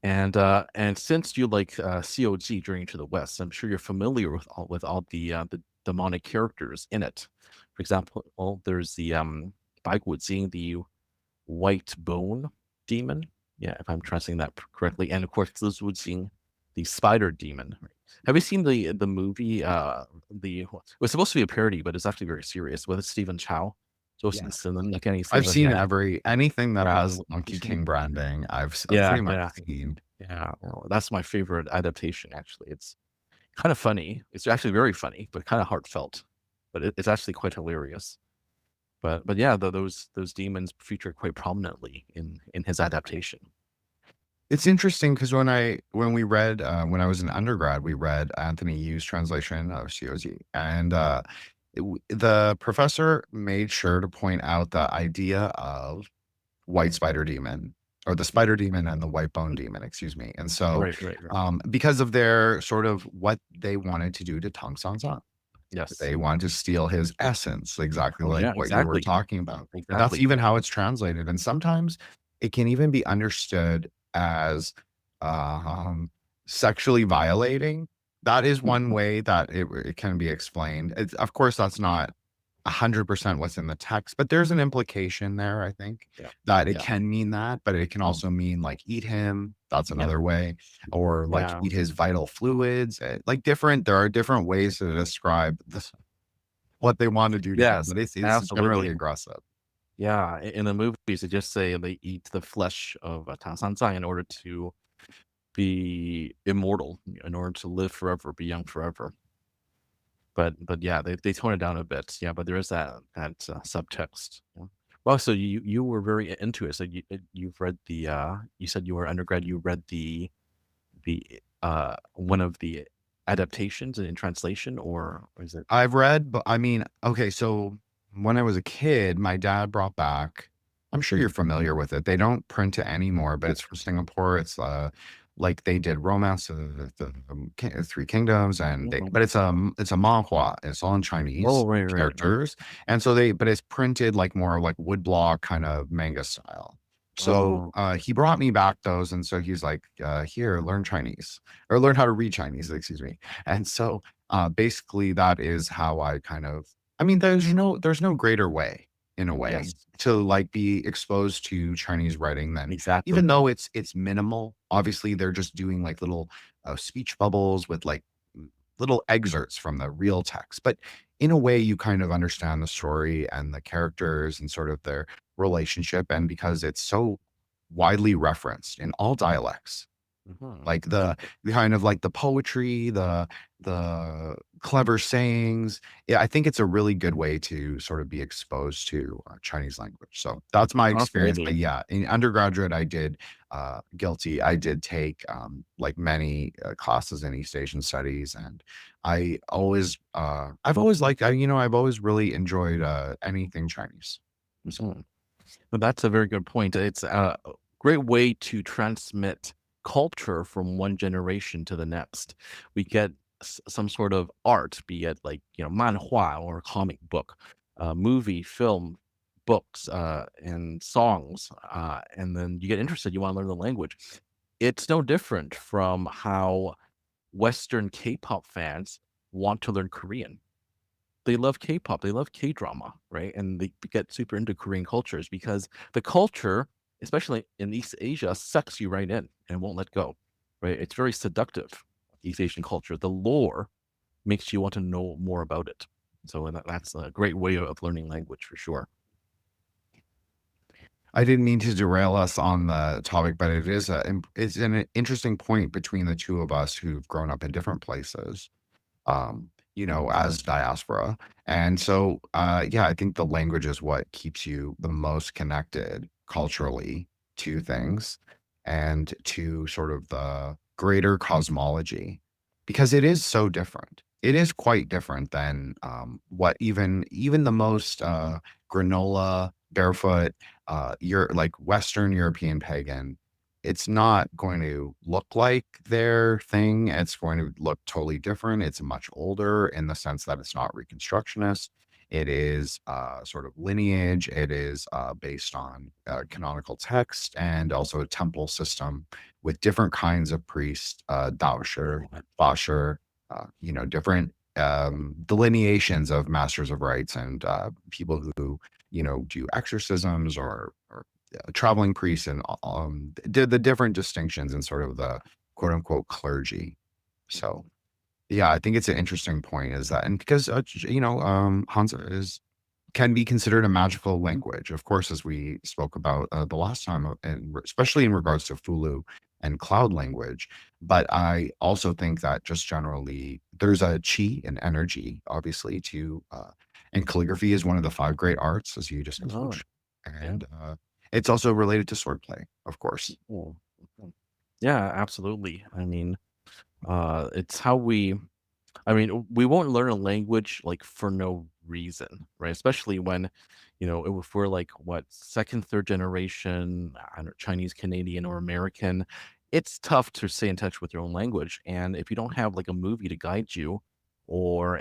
And since you like COG, Journey to the West, I'm sure you're familiar with all the demonic characters in it. For example, there's the Baiguojing, the white bone demon. Yeah, if I'm translating that correctly. And of course, Zizujing, the spider demon. Have you seen the movie? It was supposed to be a parody, but it's actually very serious, with Stephen Chow. Yes. I've seen anything that has Monkey King branding. I've pretty much seen. Yeah, well, that's my favorite adaptation. Actually, it's kind of funny. It's actually very funny, but kind of heartfelt. But it's actually quite hilarious. But yeah, those demons feature quite prominently in his adaptation. It's interesting because when we read when I was in undergrad, we read Anthony Yu's translation of COZ, and the professor made sure to point out the idea of white spider demon, or the spider demon and the white bone demon, excuse me. And so, Right. because of their sort of what they wanted to do to Tang Sanzan, Yes. they wanted to steal his essence, exactly like yeah, what you were exactly. talking about. And that's Exactly. even how it's translated. And sometimes it can even be understood as sexually violating. That is one way that it can be explained. Of course, that's not 100% what's in the text, but there's an implication there, I think, Yeah. that it Yeah. can mean that, but it can also mean like eat him. That's another way, or like Yeah. eat his vital fluids. Like there are different ways to describe this, what they want to do to him, Yes, but it's generally absolutely. aggressive. Yeah, in the movies, they just say they eat the flesh of Tang Sanzai in order to be immortal, in order to live forever, be young forever. But yeah, they tone it down a bit. Yeah, but there is that subtext. Yeah. Well, so you were very into it. So you've read the you said you were undergrad. You read the one of the adaptations in translation, or is it? I've read, but I mean, okay, so when I was a kid, my dad brought back, I'm sure you're familiar with it. They don't print it anymore, but it's from Singapore. It's like they did Romance of the Three Kingdoms, and but it's a manhua. It's all in Chinese Oh, right. characters, and so but it's printed like more like woodblock kind of manga style. So he brought me back those, and so he's like, here, learn Chinese, or learn how to read Chinese, excuse me. And so basically that is how I kind of, I mean, there's no greater way, in a way, Yes. to like be exposed to Chinese writing than, Exactly. even though it's minimal. Obviously they're just doing like little speech bubbles with like little excerpts from the real text, but in a way you kind of understand the story and the characters and sort of their relationship. And because it's so widely referenced in all dialects, like the kind of like the poetry, the clever sayings, yeah, I think it's a really good way to sort of be exposed to Chinese language. So that's my experience. But Absolutely. yeah, in undergraduate I did take like many classes in East Asian studies, and I've always liked, I've always really enjoyed anything Chinese. So Well, that's a very good point. It's a great way to transmit culture from one generation to the next. We get some sort of art, be it like, manhua or comic book, movie, film, books, and songs, and then you get interested, you want to learn the language. It's no different from how Western K-pop fans want to learn Korean. They love K-pop, they love K-drama, right? And they get super into Korean cultures because the culture, especially in East Asia, sucks you right in and won't let go, right? It's very seductive, East Asian culture. The lore makes you want to know more about it. So that's a great way of learning language for sure. I didn't mean to derail us on the topic, but it's an interesting point between the two of us who've grown up in different places, as diaspora. And so, yeah, I think the language is what keeps you the most connected culturally to things and to sort of the greater cosmology, because it is so different. It is quite different than what even the most granola, barefoot, you're like Western European pagan. It's not going to look like their thing. It's going to look totally different. It's much older in the sense that it's not Reconstructionist. It is sort of lineage. It is based on canonical text, and also a temple system with different kinds of priests, Daoism, Basher, different delineations of masters of rites, and people who, do exorcisms, or traveling priests, and the different distinctions in sort of the quote unquote clergy. So yeah, I think it's an interesting point, is that, and because Hansa can be considered a magical language, of course, as we spoke about the last time, and especially in regards to Fulu and cloud language. But I also think that just generally there's a chi and energy, obviously, to And calligraphy is one of the 5 great arts, as you just Oh, mentioned. yeah. And it's also related to swordplay, of course. Cool. Yeah, absolutely. I mean, it's how we won't learn a language like for no reason, right? Especially when, if we're like what, second, third generation, I don't know, Chinese, Canadian, or American, it's tough to stay in touch with your own language. And if you don't have like a movie to guide you or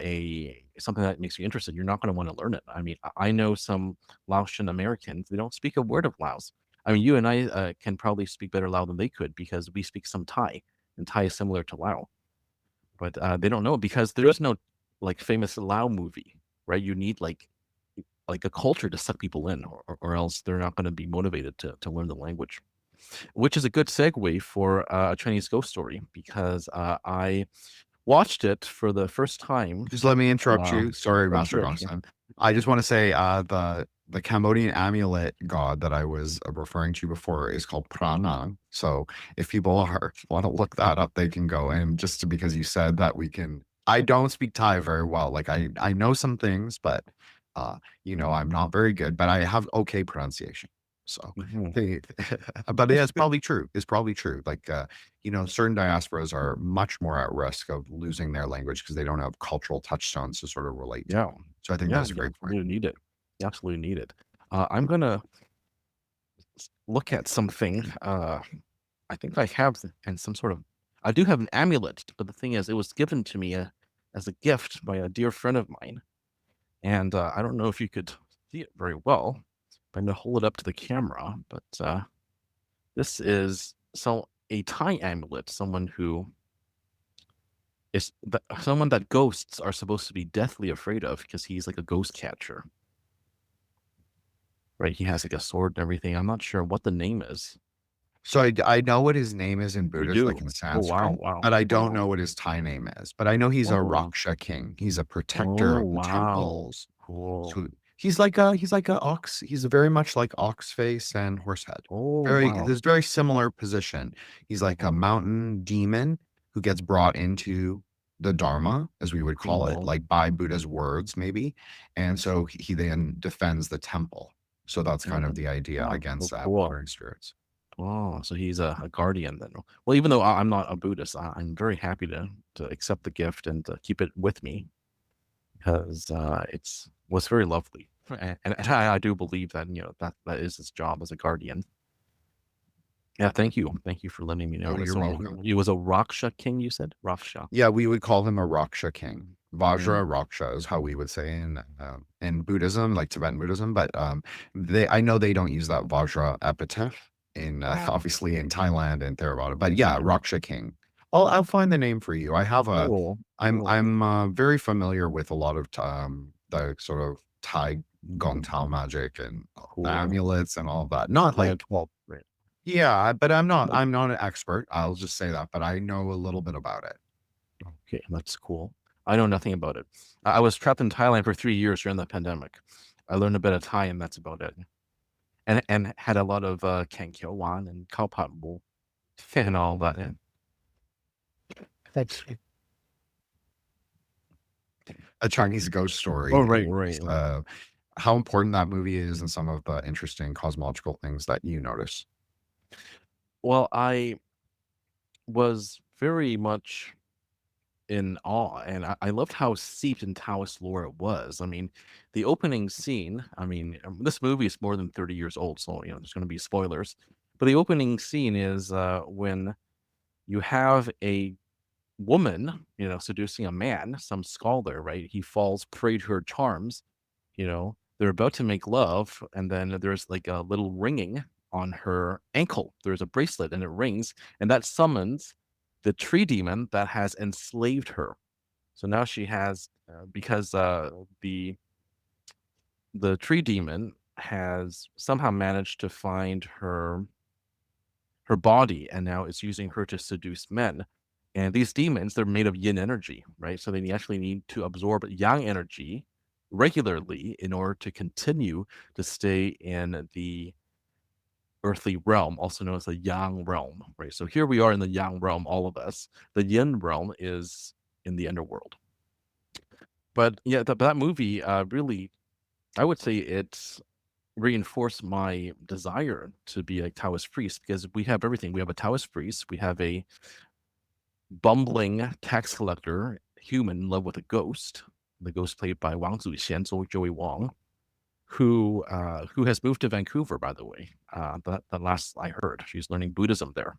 something that makes you interested, you're not going to want to learn it. I mean, I know some Laotian Americans, they don't speak a word of Laos. I mean, you and I can probably speak better Lao than they could because we speak some Thai, and Thai is similar to Lao. But they don't know because there is no like famous Lao movie, right? You need like a culture to suck people in, or else they're not going to be motivated to learn the language. Which is a good segue for a Chinese ghost story because I watched it for the first time. Just let me interrupt you. Sorry, Oh, Master sure. Gongsun. I just want to say the Cambodian amulet god that I was referring to before is called Pranang. So if people want to look that up, they can go. And just because you said that I don't speak Thai very well. Like I know some things, but I'm not very good, but I have okay pronunciation. So, but yeah, it's probably true. It's probably true. Like, certain diasporas are much more at risk of losing their language because they don't have cultural touchstones to sort of relate to. Yeah. So I think Yeah, that's a you great point. absolutely need it. You absolutely need it. I'm gonna look at something. I think I have and some sort of. I do have an amulet, but the thing is, it was given to me as a gift by a dear friend of mine, and I don't know if you could see it very well. I'm gonna hold it up to the camera, but this is a Thai amulet. Someone that ghosts are supposed to be deathly afraid of because he's like a ghost catcher. Right, he has like a sword and everything. I'm not sure what the name is. So I know what his name is in You Buddhist, like do? in Oh, wow, Sanskrit, wow. but I don't know what his Thai name is. But I know he's a Oh, Raksha king. He's a protector oh, of the wow. temples. Cool. So he's like a ox. He's very much like ox face and horse head. Oh, wow. There's very similar position. He's like a mountain demon who gets brought into the Dharma, as we would call it, Cool. like by Buddha's words, maybe. And so he then defends the temple. So that's kind of the idea Oh, against cool. wandering spirits. Oh, so he's a guardian then. Well, even though I'm not a Buddhist, I'm very happy to accept the gift and to keep it with me because was very lovely. And I do believe that that is his job as a guardian. Yeah, thank you for letting me know. Oh, you're welcome. He was a Raksha king, you said? Raksha. Yeah, we would call him a Raksha king. Vajra Raksha is how we would say in Buddhism, like Tibetan Buddhism. But I know they don't use that Vajra epithet in obviously in Thailand and Theravada. But yeah, Raksha king. I'll find the name for you. I have Cool. I'm very familiar with a lot of the sort of Thai gong tao magic and the amulets and all of that. Not like yeah, but I'm not an expert. I'll just say that, but I know a little bit about it. Okay, that's cool. I know nothing about it. I was trapped in Thailand for 3 years during the pandemic. I learned a bit of Thai, and that's about it. And had a lot of Kan Kiao Wan and Khao Pat Wu and all that. That's A Chinese ghost story. Oh, right. How important that movie is and some of the interesting cosmological things that you notice. Well, I was very much in awe, and I loved how steeped in Taoist lore it was. I mean, the opening scene, this movie is more than 30 years old, so there's going to be spoilers. But the opening scene is when you have a woman, seducing a man, some scholar, right? He falls prey to her charms. They're about to make love, and then there's like a little ringing on her ankle. There's a bracelet, and it rings, and that summons the tree demon that has enslaved her. So now she has, because the tree demon has somehow managed to find her body, and now it's using her to seduce men. And these demons, they're made of yin energy, right? So they actually need to absorb yang energy regularly in order to continue to stay in the earthly realm, also known as the yang realm, right? So here we are in the yang realm, all of us. The yin realm is in the underworld. But yeah, that movie really, I would say it's reinforced my desire to be a Taoist priest because we have everything. We have a Taoist priest, we have a bumbling tax collector, human in love with a ghost, the ghost played by Wang Zuxian, so Joey Wong, who has moved to Vancouver, by the way. The last I heard, she's learning Buddhism there.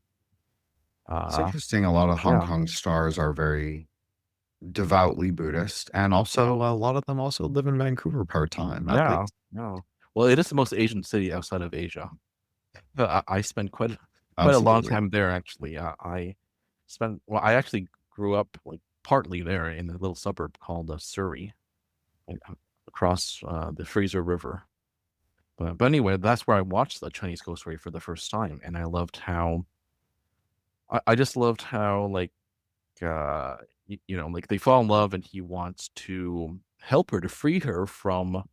It's interesting. A lot of Hong yeah. Kong stars are very devoutly Buddhist, and also a lot of them also live in Vancouver part time. Yeah, no. Well, it is the most Asian city outside of Asia. I spent quite a long Absolutely. time there, actually. I actually grew up like partly there in a little suburb called Surrey, like, across the Fraser River. But anyway, that's where I watched the Chinese ghost story for the first time, and I loved how I just loved how like like they fall in love, and he wants to help her to free her from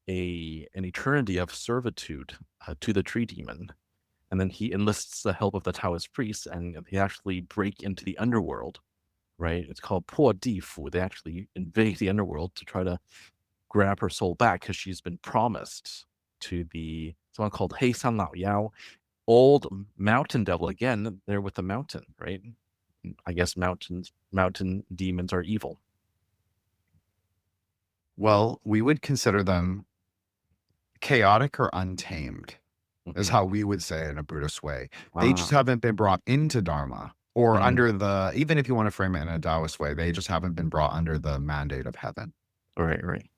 an eternity of servitude to the tree demon. And then he enlists the help of the Taoist priests, and they actually break into the underworld, right? It's called Po Di Fu. They actually invade the underworld to try to grab her soul back because she's been promised to the someone called Hei San Lao Yao, old mountain devil. Again, they're with the mountain, right? I guess mountain demons are evil. Well, we would consider them chaotic or untamed, is how we would say it in a Buddhist way. They just haven't been brought into Dharma or under the, even if you want to frame it in a Taoist way, they just haven't been brought under the mandate of heaven. Right.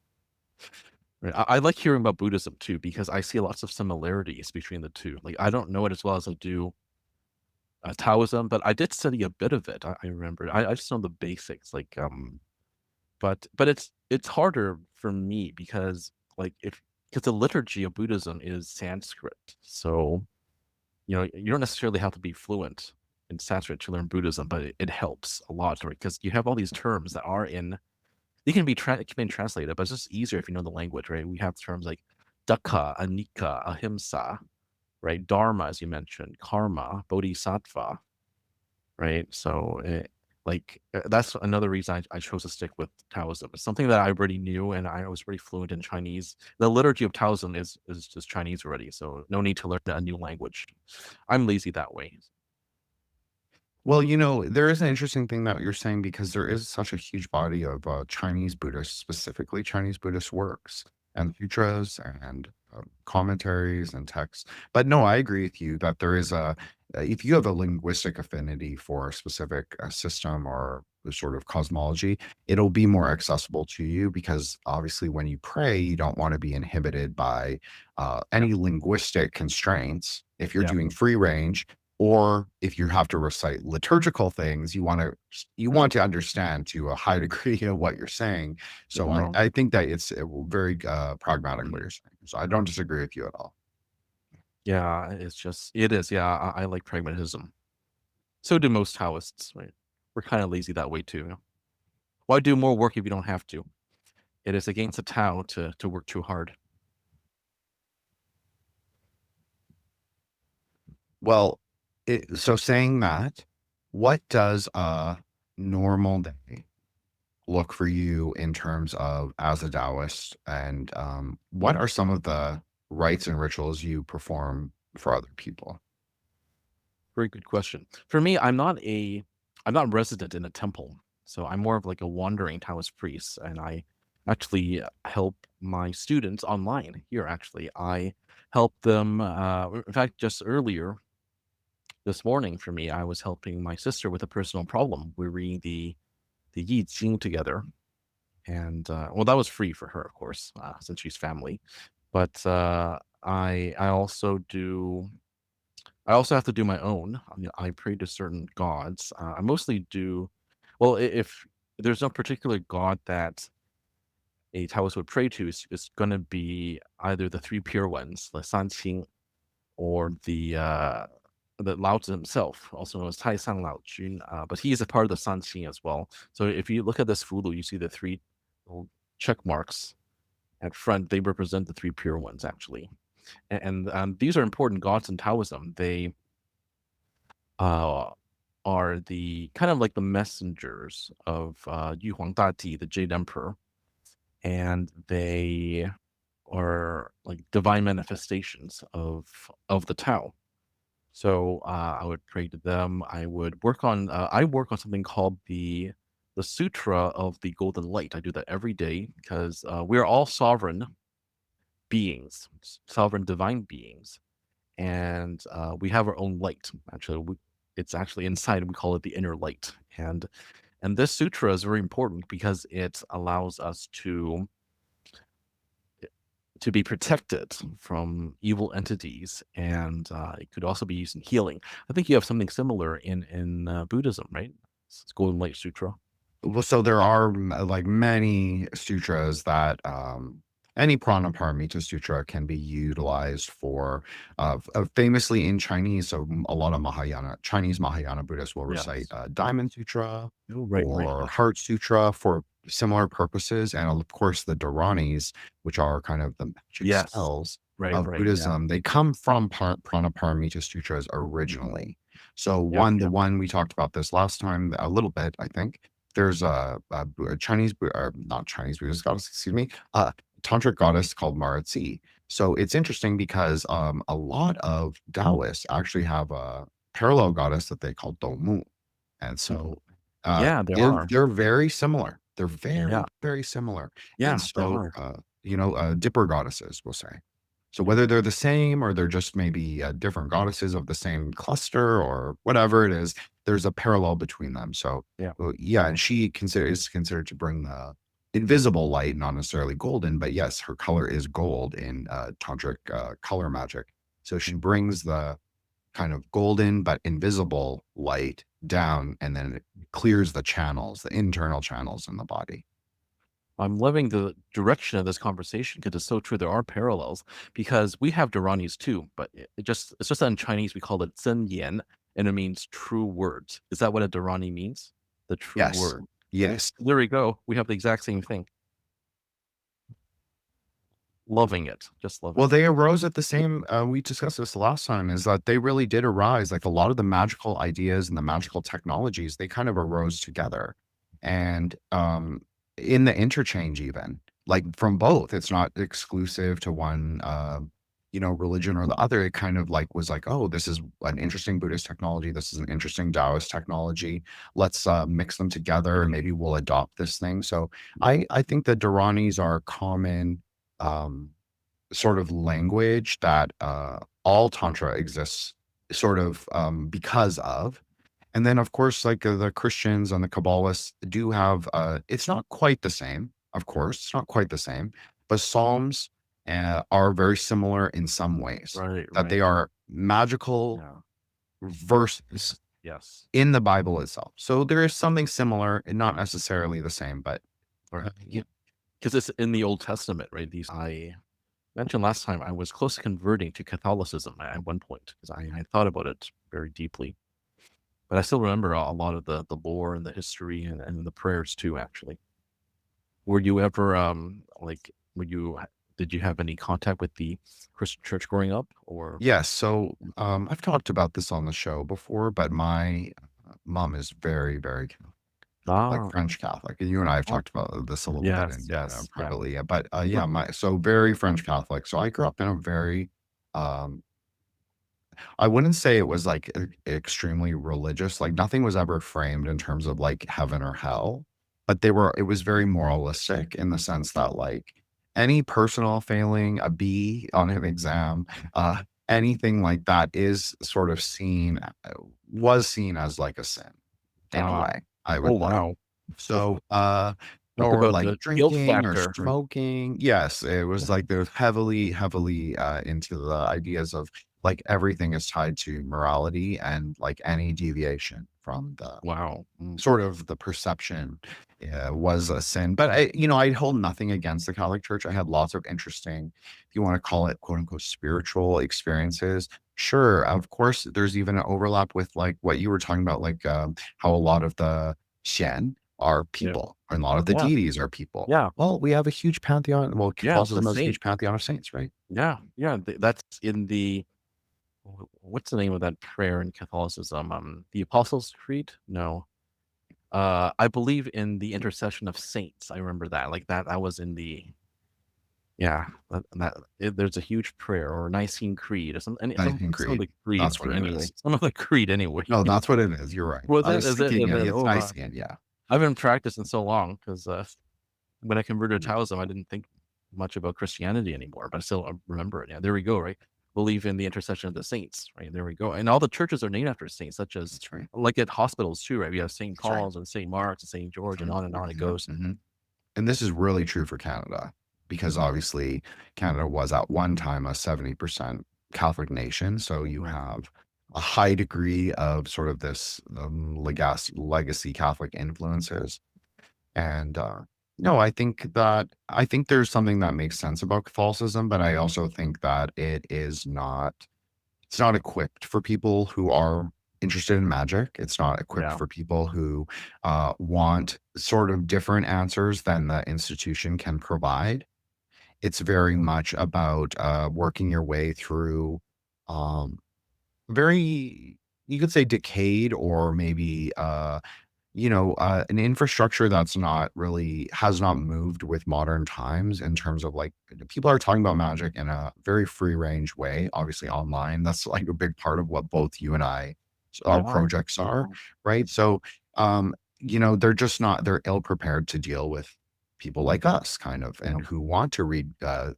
I like hearing about Buddhism too, because I see lots of similarities between the two. Like, I don't know it as well as I do Taoism, but I did study a bit of it. I remember. I just know the basics. Like, but it's harder for me because because the liturgy of Buddhism is Sanskrit, so you don't necessarily have to be fluent in Sanskrit to learn Buddhism, but it helps a lot, right? Because you have all these terms that are they can be translated, but it's just easier if you know the language, right? We have terms like dukkha, anicca, ahimsa, right? Dharma, as you mentioned, karma, bodhisattva, right? So, that's another reason I chose to stick with Taoism. It's something that I already knew, and I was pretty fluent in Chinese. The liturgy of Taoism is just Chinese already, so no need to learn a new language. I'm lazy that way. Well, there is an interesting thing that you're saying because there is such a huge body of Chinese Buddhists, specifically Chinese Buddhist works and sutras and commentaries and texts. But no, I agree with you that there is if you have a linguistic affinity for a specific system or the sort of cosmology, it'll be more accessible to you because obviously when you pray, you don't want to be inhibited by any linguistic constraints. If you're Yeah. doing free range, or if you have to recite liturgical things, you want to understand to a high degree of what you're saying. So Wow. I think that it's very pragmatic what you're saying. So I don't disagree with you at all. Yeah, it is. Yeah, I like pragmatism. So do most Taoists, right? We're kind of lazy that way too. Why do more work if you don't have to? It is against the Tao to work too hard. Well, so saying that, what does a normal day look for you in terms of as a Taoist, and what are some of the rites and rituals you perform for other people? Very good question. For me, I'm not resident in a temple, so I'm more of like a wandering Taoist priest, and I actually help my students online here. Actually, I help them. In fact, just earlier this morning, for me, I was helping my sister with a personal problem. We're reading the Yi Jing together, and well, that was free for her, of course, since she's family. But I also have to do my own. I mean, I pray to certain gods. I mostly do, well, if there's no particular god that a Taoist would pray to, it's going to be either the three pure ones, the Sanqing, or the Lao Tzu himself, also known as Tai Sang Lao Jun. But he is a part of the Sanqing as well. So if you look at this fulu, you see the three little check marks at front. They represent the three pure ones, actually. And these are important gods in Taoism. They are the kind of like the messengers of Yu Huang Dati, the Jade Emperor. and they are like divine manifestations of the Tao. So I would pray to them. I would work on something called the Sutra of the Golden Light. I do that every day because we are all sovereign beings, sovereign divine beings, and we have our own light. Actually, it's actually inside. We call it the inner light, and this sutra is very important because it allows us to be protected from evil entities, and it could also be used in healing. I think you have something similar in Buddhism, right? It's Golden Light Sutra. Well, so there are like many sutras that any Pranaparamita sutra can be utilized for. Famously in Chinese, so a lot of Chinese Mahayana Buddhists will recite Yes. Diamond Sutra Oh, right. or Heart Sutra for similar purposes, and of course the Dhāraṇīs, which are kind of the magic Yes. spells Right. of Right. Buddhism. They come from Pranaparamita sutras originally. So Yeah. the one we talked about this last time a little bit, I think. There's a Chinese, or not Chinese Buddhist goddess, excuse me, tantric goddess called Maratsi. So it's interesting because a lot of Taoists actually have a parallel goddess that they call Domu, and so Yeah, there are. they're very similar. They're very Yeah. very similar. Yeah, And there so are. dipper goddesses, we'll say. So whether they're the same or they're just maybe different goddesses of the same cluster or whatever it is, there's a parallel between them. So Yeah. yeah, and she is considered to bring the invisible light, not necessarily golden, but yes, her color is gold in tantric color magic. So she brings the kind of golden but invisible light down, and then it clears the channels, the internal channels in the body. I'm loving the direction of this conversation because it's so true. There are parallels because we have Dhāraṇīs too, but it's just that in Chinese we call it Zhen Yan, and it means true words. Is that what a Dhāraṇī means? The true Yes. word. Yes. There we go. We have the exact same thing. Loving it. Just loving Well, it. they arose at the same, we discussed this last time, is that they really did arise. Like a lot of the magical ideas and the magical technologies, they kind of arose together. And in the interchange, even like from both, it's not exclusive to one, religion or the other. It kind of like was like, oh, this is an interesting Buddhist technology. This is an interesting Taoist technology. Let's mix them together and maybe we'll adopt this thing. So I think the Dhāraṇīs are common sort of language that all Tantra exists sort of because of. And then, of course, like the Christians and the Kabbalists do have, it's not quite the same, of course, it's not quite the same, but Psalms are very similar in some ways. Right. That they are magical Yeah. verses Yes. in the Bible itself. So there is something similar and not necessarily the same, but yeah. Because it's in the Old Testament, right? I mentioned last time I was close to converting to Catholicism at one point because I thought about it very deeply. But I still remember a lot of the lore and the history and the prayers too, actually. Were you ever did you have any contact with the Christian church growing up, or? Yes. So I've talked about this on the show before, but my mom is very, very like French Catholic. And you and I have talked about this a little bit Yes, and yes, yeah. privately. But so very French Catholic. So I grew up in a very I wouldn't say it was like extremely religious. Like nothing was ever framed in terms of like heaven or hell, but it was very moralistic in the sense that like any personal failing, a B on an exam, anything like that is sort of was seen as like a sin in a way, I would Oh, say. wow. So, Talk or about like the guilt drinking or factor. smoking. Yes, it was like they're heavily into the ideas of like everything is tied to morality and like any deviation from the Wow. sort of the perception was a sin. But I hold nothing against the Catholic Church. I had lots of interesting, if you want to call it quote unquote spiritual experiences. Sure, of course, there's even an overlap with like what you were talking about, like how a lot of the Xian are people, and a lot of the deities are people. Yeah. Well, we have a huge pantheon. Well, Catholicism the has a huge saint. pantheon of saints, right? Yeah. That's in the what's the name of that prayer in Catholicism? The Apostles' Creed? No. I believe in the intercession of saints. I remember that. Like that. I was in the there's a huge prayer or Nicene Creed or something. Nicene Some of Creed. the creeds That's what it anyway. is. Some of the creed anyway. No, that's what it is. You're right. Well, I was thinking, is it? it's Nicene, yeah. I've been practicing so long because when I converted to Mm. Taoism, I didn't think much about Christianity anymore, but I still remember it. Yeah, there we go, right? Believe in the intercession of the saints, right? There we go. And all the churches are named after saints, such as That's right. like at hospitals too, right? We have St. That's right. Paul's and St. Mark's and St. George and on it goes. Mhm. And this is really true for Canada because obviously Canada was at one time a 70% Catholic nation. So you have a high degree of sort of this legacy Catholic influences. And no, I think there's something that makes sense about Catholicism, but I also think that it's not equipped for people who are interested in magic. It's not equipped Yeah. for people who want sort of different answers than the institution can provide. It's very much about working your way through very, you could say, decayed or maybe an infrastructure that's has not moved with modern times in terms of like people are talking about magic in a very free range way, obviously online. That's like a big part of what both you and I, our Yeah. projects are, right? So, they're ill prepared to deal with people like us kind of, and who want to read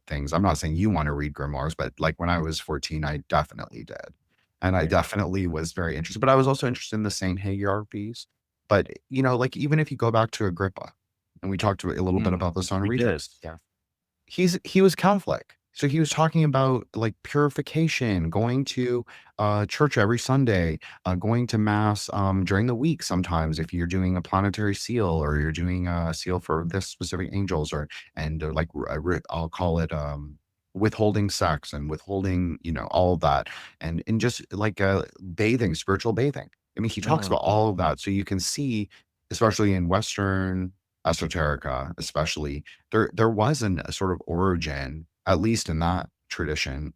things. I'm not saying you want to read grimoires, but like when I was 14, I definitely did. And I definitely was very interested, but I was also interested in the Saint hagiographies. But, like even if you go back to Agrippa, and we talked a little bit about this on We did. Regis, Yeah. he was Catholic. So he was talking about like purification, going to church every Sunday, going to mass during the week sometimes if you're doing a planetary seal or you're doing a seal for this specific angels I'll call it withholding sex and withholding, all of that and just like bathing, spiritual bathing. I mean, he talks about all of that. So you can see, especially in Western esoterica, especially, there wasn't a sort of origin, at least in that tradition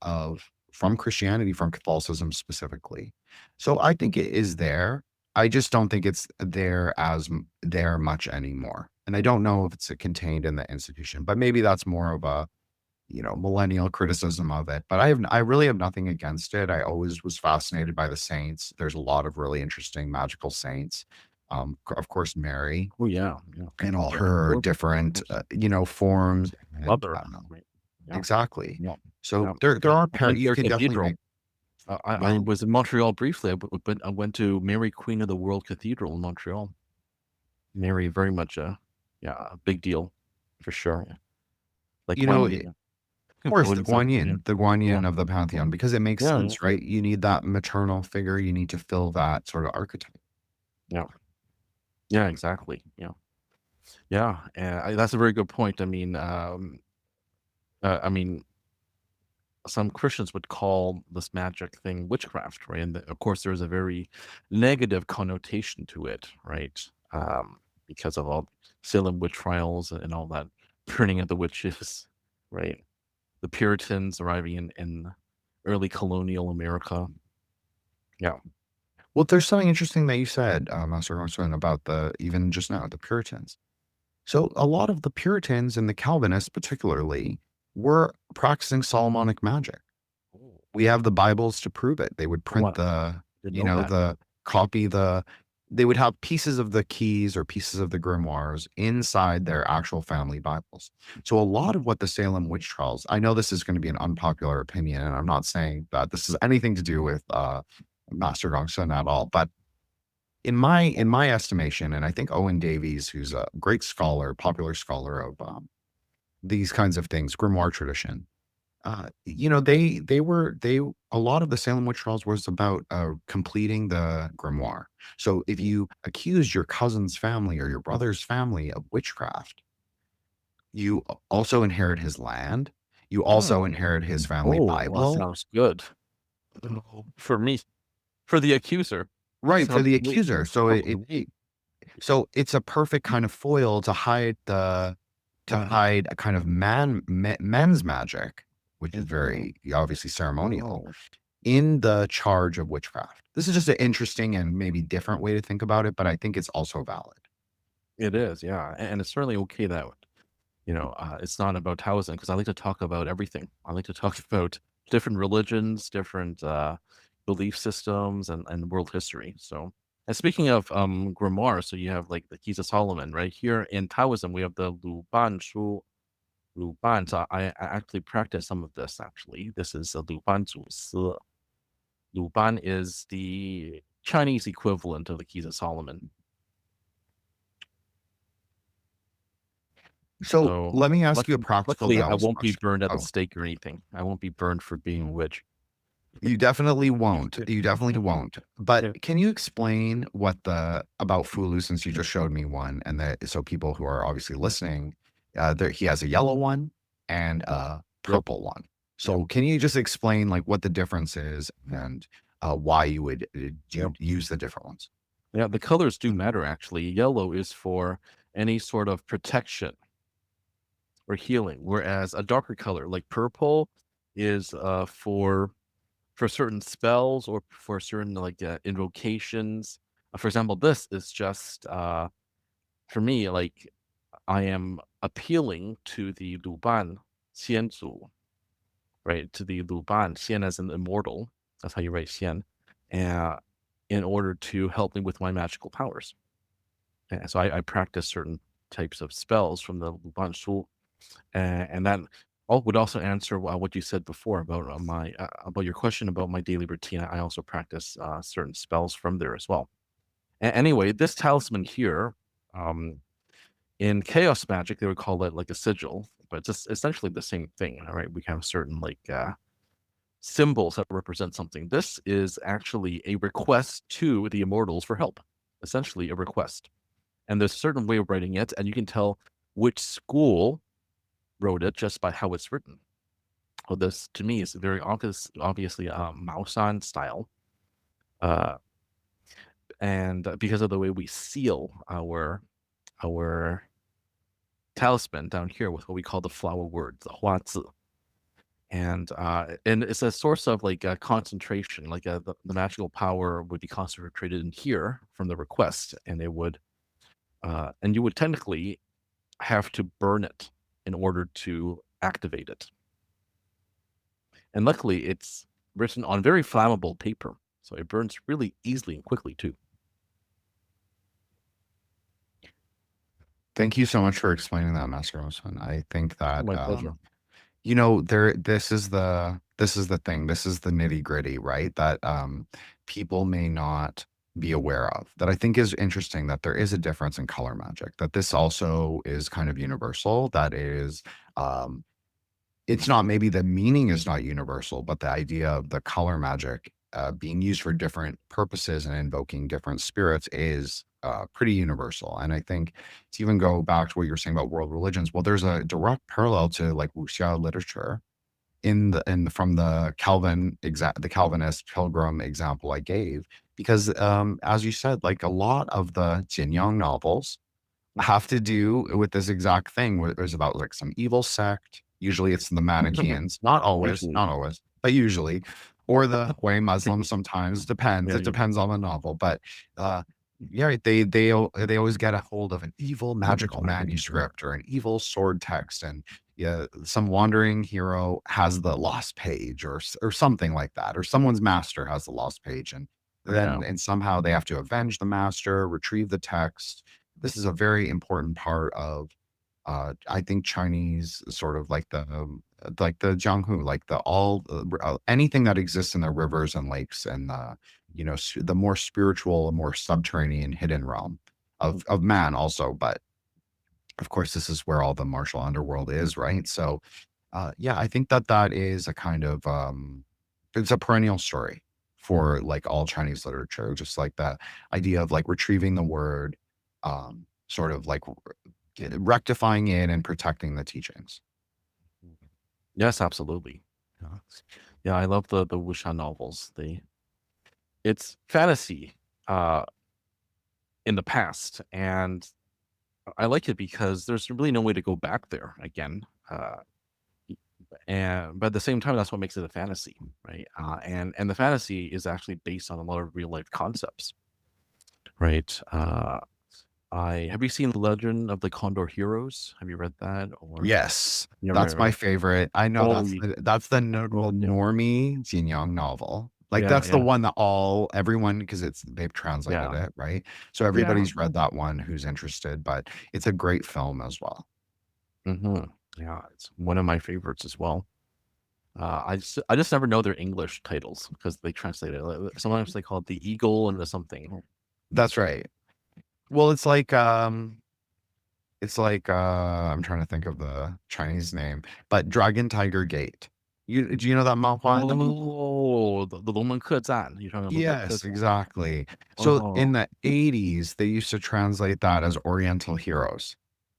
from Christianity, from Catholicism specifically. So I think it is there. I just don't think it's there much anymore. And I don't know if it's contained in the institution, but maybe that's more of a, millennial criticism of it. But I really have nothing against it. I always was fascinated by the saints. There's a lot of really interesting magical saints. Of course, Mary Oh yeah. and all her different, forms. Love her. And, Yeah. exactly. Yeah. So Yeah. there are Like you their can definitely cathedral. make, I well, was in Montreal briefly. I went to Mary Queen of the World Cathedral in Montreal. Mary, very much a big deal for sure. Like of course, the Daoism, Guan Yin Yeah. of the Pantheon, because it makes Yeah, sense, right? You need that maternal figure. You need to fill that sort of archetype. Yeah, exactly. Yeah. That's a very good point. I mean, some Christians would call this magic thing witchcraft, right? And of course, there's a very negative connotation to it, right? Because of all Salem witch trials and all that burning of the witches, right? The Puritans arriving in early colonial America. Yeah. Well, there's something interesting that you said, Master Gongsun, about even just now, the Puritans. So a lot of the Puritans and the Calvinists particularly were practicing Solomonic magic. We have the Bibles to prove it. They would print they would have pieces of the keys or pieces of the grimoires inside their actual family Bibles. So a lot of what the Salem witch trials, I know this is going to be an unpopular opinion, and I'm not saying that this has anything to do with Master Gongsun at all, but in my estimation, and I think Owen Davies, who's a great scholar, popular scholar of these kinds of things, grimoire tradition, a lot of the Salem witch trials was about completing the grimoire. So if you accused your cousin's family or your brother's family of witchcraft, you also inherit his land. You also inherit his family Bible. That sounds good for me, for the accuser. Right, for Sounds the great. accuser. So so it's a perfect kind of foil to hide a kind of men's magic, which is very obviously ceremonial, in the charge of witchcraft. This is just an interesting and maybe different way to think about it, but I think it's also valid. It is, yeah, and it's certainly okay that it's not about Taoism because I like to talk about everything. I like to talk about different religions, different belief systems, and world history. So, and speaking of grimoire, so you have like the Keys of Solomon, right? Here in Taoism, we have the Lu Ban. So I actually practice some of this. Actually, this is a Lu Ban Zu Si. Lu Ban is the Chinese equivalent of the Keys of Solomon. So So let me ask you a practical luckily, I devil's won't be question. burned at the Oh, stake or anything. I won't be burned for being a witch. you definitely won't. You definitely won't. But Yeah. can you explain what about Fulu, since you just showed me one, and that so people who are obviously listening, he has a yellow one and a purple one. So can you just explain like what the difference is and why you would use the different ones? Yeah, the colors do matter actually. Yellow is for any sort of protection or healing, whereas a darker color like purple is for certain spells or for certain like invocations. For example, this is just for me like I am appealing to the Luban Xianzu, right? To the Luban Xian as an immortal. That's how you write Xian, uh, in order to help me with my magical powers. And so I practice certain types of spells from the Luban Shu, and that would also answer what you said before about about your question about my daily routine. I also practice certain spells from there as well. Anyway, this talisman here, um, in chaos magic, they would call it like a sigil, but it's just essentially the same thing. All right, we have certain like symbols that represent something. This is actually a request to the immortals for help, essentially a request. And there's a certain way of writing it, and you can tell which school wrote it just by how it's written. Well, this to me is very obviously Mao Shan style, uh, and because of the way we seal our talisman down here with what we call the flower word, the huazi, and it's a source of like concentration, like the magical power would be concentrated in here from the request, and it would and you would technically have to burn it in order to activate it. And luckily, it's written on very flammable paper, so it burns really easily and quickly too. Thank you so much for explaining that, Master Osman. I think that My pleasure. this is the thing. This is the nitty gritty, right? That people may not be aware of. That I think is interesting. That there is a difference in color magic. That this also is kind of universal. That is, it's not, maybe the meaning is not universal, but the idea of the color magic being used for different purposes and invoking different spirits is pretty universal. And I think to even go back to what you're saying about world religions, well, there's a direct parallel to like Wuxia literature from the the Calvinist pilgrim example I gave, because as you said, like a lot of the Jinyang novels have to do with this exact thing, where there's about like some evil sect. Usually it's the Manichaeans, not always, Usually. not always, but usually, or the Hui Muslims sometimes. Depends. Yeah, It depends on the novel. But yeah, they always get a hold of an evil magical manuscript or an evil sword text, and yeah, some wandering hero has the lost page or something like that, or someone's master has the lost page, and then Yeah. and somehow they have to avenge the master, retrieve the text. This is a very important part of I think Chinese sort of like the Jianghu, like anything that exists in the rivers and lakes and the more spiritual, more subterranean hidden realm of man also. But of course, this is where all the martial underworld is, right? So yeah, I think that is a kind of it's a perennial story for like all Chinese literature, just like that idea of like retrieving the word, sort of like rectifying it and protecting the teachings. Yes, absolutely. Yeah, yeah, I love the wuxia novels. It's fantasy uh, in the past, and I like it because there's really no way to go back there again. And but at the same time, that's what makes it a fantasy, right? And the fantasy is actually based on a lot of real life concepts, right? Have you seen the Legend of the Condor Heroes? Have you read that? Or Yes, you that's never my read? favorite. I know Oh, that's the oh, yeah, normie Jin Young novel. Like yeah, that's the yeah, one that everyone because they've translated yeah, it, right? So yeah. everybody's read that one who's interested, but it's a great film as well. hmm Yeah, it's one of my favorites as well. I just never know their English titles because they translate it. Sometimes they call it the Eagle and the something. That's right. Well, it's like I'm trying to think of the Chinese name, but Dragon Tiger Gate. Do you know that manhwa? Oh, the 龙门客栈. You're talking about that Yes, 客栈. exactly. So in Oh, the 80s, they used to translate that as Oriental Heroes.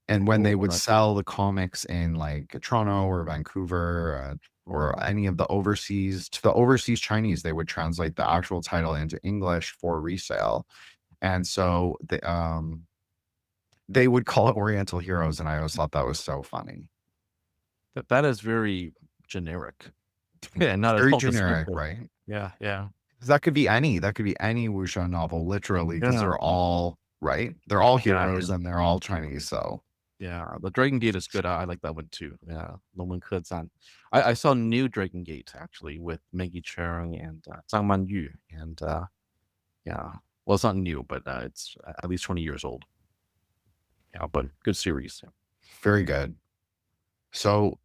And when they oh, would that's sell the comics in like Toronto or Vancouver or any of the overseas Chinese, they would translate the actual title into English for resale. And so they would call it Oriental Heroes, and I always thought that was so funny. that is very generic. Yeah, not at Very all generic, descriptive. right? Yeah, yeah, 'Cause that could be any wuxia novel, literally, because yeah, they're all right. They're all yeah, heroes and they're all Chinese. So yeah. The Dragon Gate is good. I like that one too. Yeah, 龙门客栈. I saw new Dragon Gate actually with Maggie Cheung and Zhang Manyu and yeah. Well, it's not new, but it's at least 20 years old. Yeah, but good series. very good. So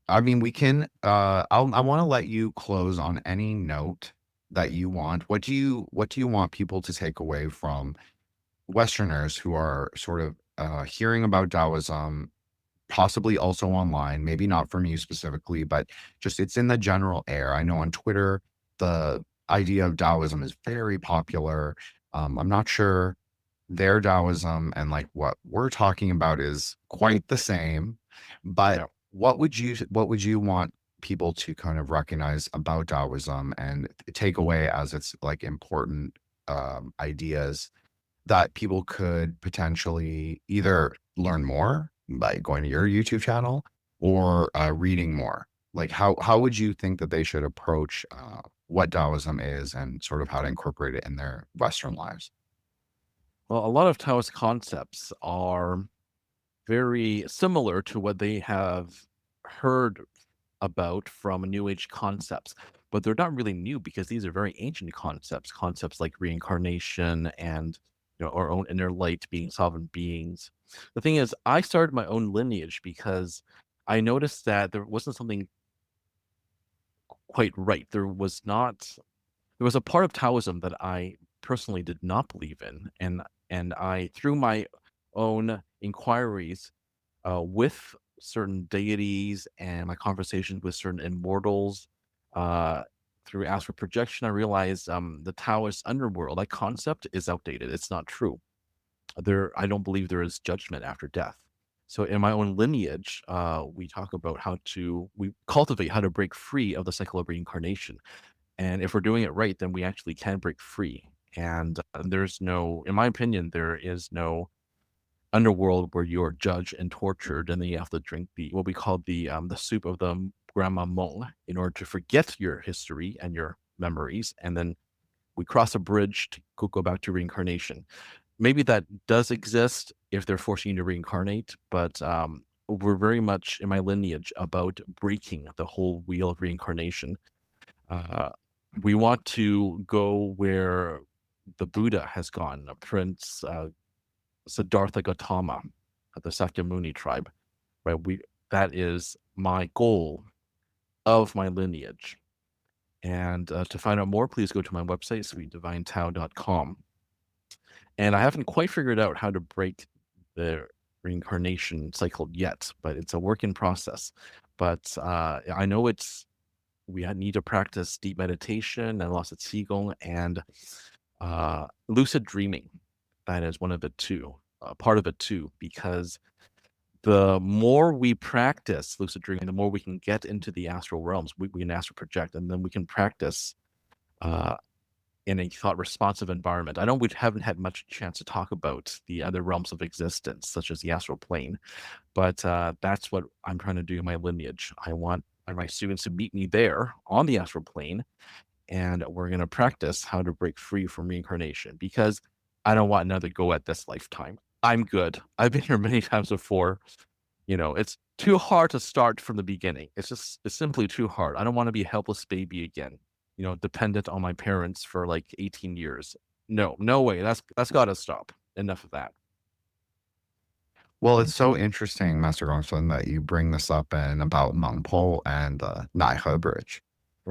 I mean, we can. I want to let you close on any note that you want. What do you want people to take away from Westerners who are sort of hearing about Taoism, possibly also online, maybe not from you specifically, but just it's in the general air. I know on Twitter, the idea of Taoism is very popular. I'm not sure their Taoism and like what we're talking about is quite the same, but Yeah. what would you want people to kind of recognize about Taoism and take away as its like important ideas that people could potentially either learn more by going to your YouTube channel or reading more? Like how would you think that they should approach what Taoism is and sort of how to incorporate it in their Western lives? Well, a lot of Taoist concepts are very similar to what they have heard about from New Age concepts, but they're not really new because these are very ancient concepts. Concepts like reincarnation and our own inner light, being sovereign beings. The thing is, I started my own lineage because I noticed that there wasn't something quite right. There was a part of Taoism that I personally did not believe in, and I through my own inquiries with certain deities and my conversations with certain immortals uh, through astral projection, I realized the Taoist underworld, that concept is outdated. It's not true. I don't believe there is judgment after death. So in my own lineage, we talk about we cultivate how to break free of the cycle of reincarnation. And if we're doing it right, then we actually can break free. And in my opinion, there is no underworld where you're judged and tortured, and then you have to drink what we call the soup of the grandma Meng in order to forget your history and your memories, and then we cross a bridge to go back to reincarnation. Maybe that does exist if they're forcing you to reincarnate, but we're very much in my lineage about breaking the whole wheel of reincarnation. Uh, we want to go where the Buddha has gone, Prince Siddhartha Gautama of the Sakyamuni tribe, right? That is my goal of my lineage. And to find out more, please go to my website, sweetdivinetao.com. And I haven't quite figured out how to break the reincarnation cycle yet, but it's a work in process. But I know we need to practice deep meditation and lots of qigong and lucid dreaming. That is one of the two, part of it too, because the more we practice lucid dreaming, the more we can get into the astral realms. We can astral project, and then we can practice uh, in a thought responsive environment. I know we haven't had much chance to talk about the other realms of existence, such as the astral plane, but that's what I'm trying to do in my lineage. I want my students to meet me there on the astral plane, and we're going to practice how to break free from reincarnation, because I don't want another go at this lifetime. I'm good. I've been here many times before. It's too hard to start from the beginning. It's simply too hard. I don't want to be a helpless baby again, dependent on my parents for like 18 years. No way. That's got to stop. Enough of that. Well, it's so interesting, Master Gongsun, that you bring this up and about Mangpo and Naihe Bridge,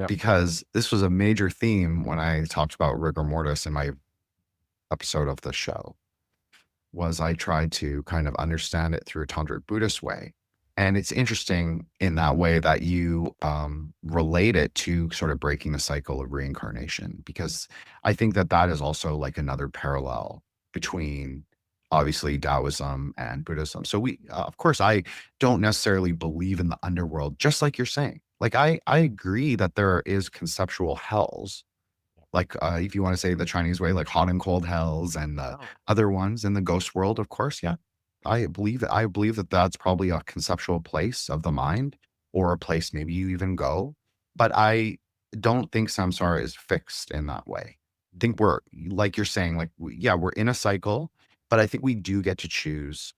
because this was a major theme when I talked about rigor mortis in my episode of the show. Was I tried to kind of understand it through a Tantric Buddhist way. And it's interesting in that way that you relate it to sort of breaking the cycle of reincarnation, because I think that is also like another parallel between obviously Daoism and Buddhism. So of course, I don't necessarily believe in the underworld, just like you're saying. Like I agree that there is conceptual hells, like if you want to say the Chinese way, like hot and cold hells and other ones in the ghost world, of course. Yeah. I believe that that's probably a conceptual place of the mind, or a place maybe you even go. But I don't think samsara is fixed in that way. I think we're, like you're saying, like, we're in a cycle, but I think we do get to choose.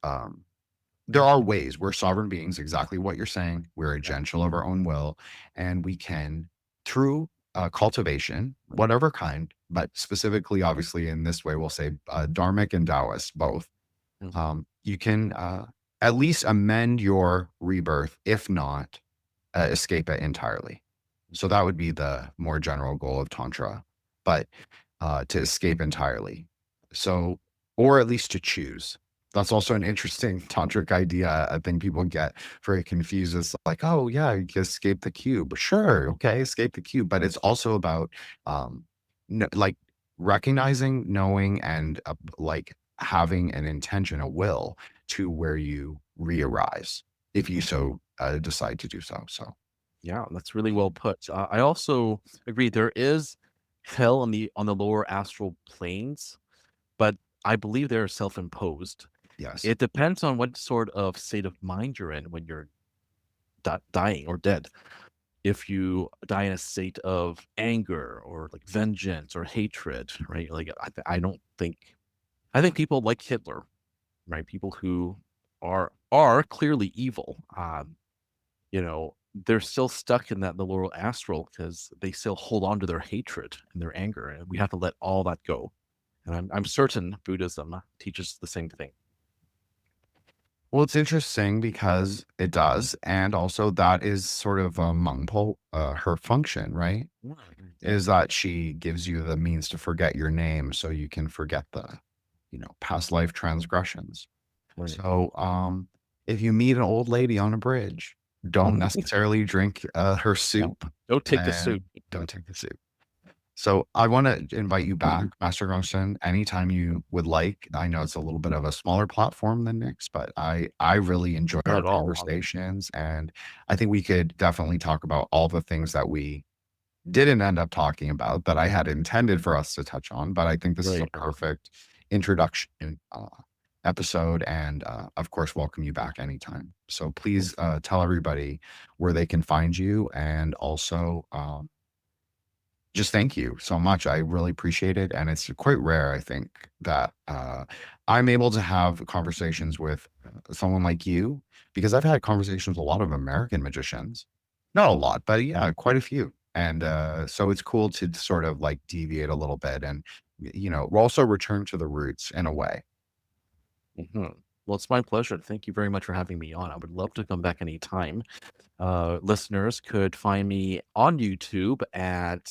There are ways. We're sovereign beings, exactly what you're saying. We're agential of our own will, and we can, through cultivation, whatever kind, but specifically, obviously, in this way, we'll say dharmic and Taoist, both. You can at least amend your rebirth, if not escape it entirely. So that would be the more general goal of Tantra, but to escape entirely. So, or at least to choose. That's also an interesting tantric idea. I think people get very confused. It's like, oh yeah, you can escape the cube. Sure, okay, escape the cube. But it's also about like recognizing, knowing, and like having an intention, a will to where you re-arise, if you so decide to do so. So yeah, that's really well put. I also agree there is hell on the lower astral planes, but I believe they're self-imposed. yes, It depends on what sort of state of mind you're in when you're dying or dead. If you die in a state of anger or like vengeance or hatred, right? Like I think people like Hitler, right? People who are clearly evil, they're still stuck in the lower astral because they still hold on to their hatred and their anger, and we have to let all that go. And I'm certain Buddhism teaches the same thing. well, it's interesting because it does, and also that is sort of Mangpo, her function, right? Is that she gives you the means to forget your name, so you can forget the, past life transgressions. Right. So, if you meet an old lady on a bridge, don't necessarily drink her soup. Don't take the soup. Don't take the soup. So I want to invite you back, Master Gongsun, anytime you would like. I know it's a little bit of a smaller platform than Nick's, but I really enjoy our conversations, and I think we could definitely talk about all the things that we didn't end up talking about that I had intended for us to touch on. But I think this is a perfect introduction episode, and of course, welcome you back anytime. So please tell everybody where they can find you, and also just thank you so much. I really appreciate it. And it's quite rare, I think, that I'm able to have conversations with someone like you, because I've had conversations with a lot of American magicians. Not a lot, but yeah, quite a few. And so it's cool to sort of like deviate a little bit and, we'll also return to the roots in a way. Well, it's my pleasure. Thank you very much for having me on. I would love to come back anytime. Listeners could find me on YouTube at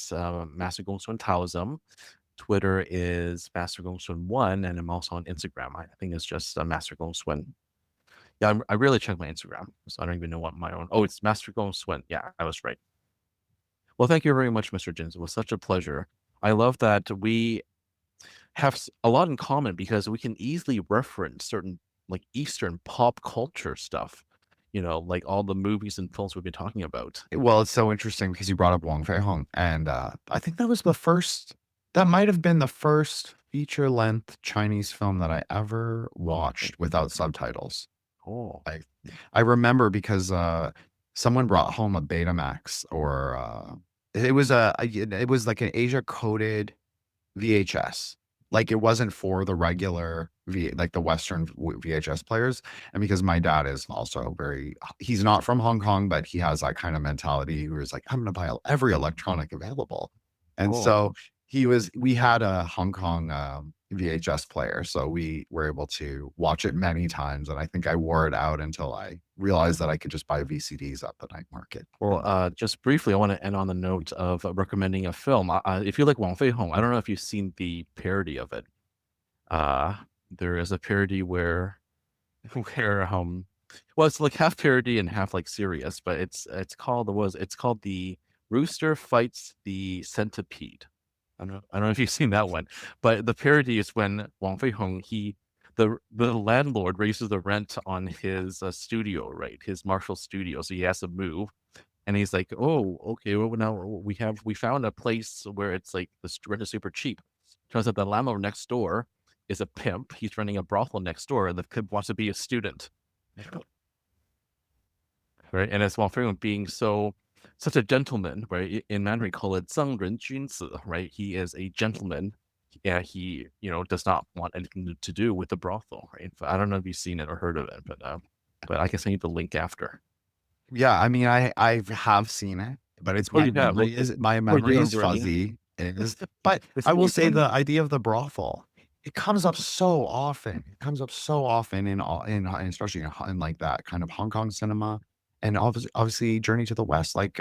Master Gongsun Taoism. Twitter is Master Gongsun 1, and I'm also on Instagram. I think it's just Master Gongsun. Yeah, I really check my Instagram, so I don't even know what my own. Oh, it's Master Gongsun. Yeah, I was right. Well, thank you very much, Mr. Jins. It was such a pleasure. I love that we have a lot in common because we can easily reference certain like Eastern pop culture stuff, like all the movies and films we've been talking about. Well, it's so interesting because you brought up Wong Fei-hung, and I think that might have been the first feature-length Chinese film that I ever watched without subtitles. Oh, I remember because someone brought home a Betamax, or it was like an Asia coded VHS, like it wasn't for the regular like the Western VHS players. And because my dad is also he's not from Hong Kong, but he has that kind of mentality where he's like, I'm going to buy every electronic available. And Cool. so we had a Hong Kong VHS player. So we were able to watch it many times. And I think I wore it out until I realized that I could just buy VCDs at the night market. Well, just briefly, I want to end on the note of recommending a film. If you like Wang Fei Hong, I don't know if you've seen the parody of it. There is a parody where well, it's like half parody and half like serious, but it's called The Rooster Fights the Centipede. I don't know if you've seen that one, but the parody is when Wang Fei Hong, the landlord raises the rent on his studio, right? His Marshall studio, so he has to move, and he's like, "Oh, okay. Well, now we found a place where it's like the rent is super cheap." Turns out the landlord next door is a pimp. He's running a brothel next door, and the pimp wants to be a student, right? And it's Wang Fei Hong being such a gentleman, right? In Mandarin, we call it 正人君子, right? He is a gentleman. Yeah, he does not want anything to do with the brothel, right? But I don't know if you've seen it or heard of it, but I can send you the link after. Yeah, I mean, I have seen it, but it's Oh, you have? my memory is already? fuzzy. But I will say the idea of the brothel, it comes up so often. It comes up so often especially in like that kind of Hong Kong cinema. And obviously Journey to the West, like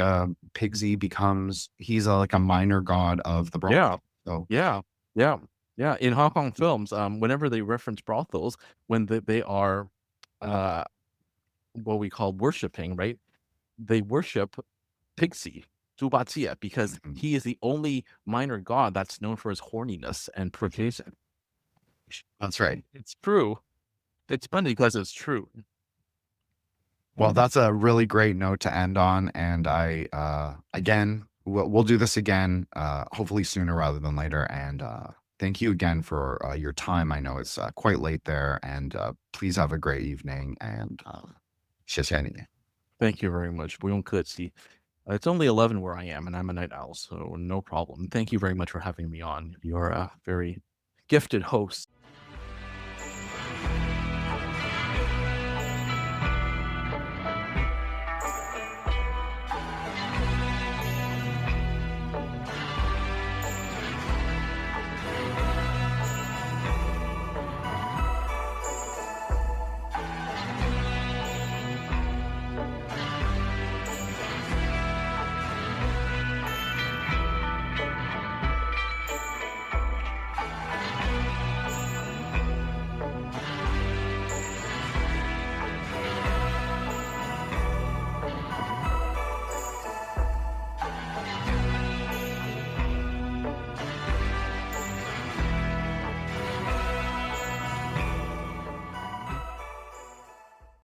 Pigsy he's like a minor god of the brothel. Yeah. So Yeah. In Hong Kong films, whenever they reference brothels, when they are what we call worshiping, right? They worship Pixie, Zhu Bajie, because he is the only minor god that's known for his horniness and provocation. that's right. It's true. It's funny because it's true. Well, that's a really great note to end on. And we'll do this again, hopefully sooner rather than later. And thank you again for your time. I know it's quite late there, and please have a great evening. And 谢谢你. Thank you very much. 不用客气. It's only 11 where I am, and I'm a night owl, so no problem. Thank you very much for having me on. You're a very gifted host.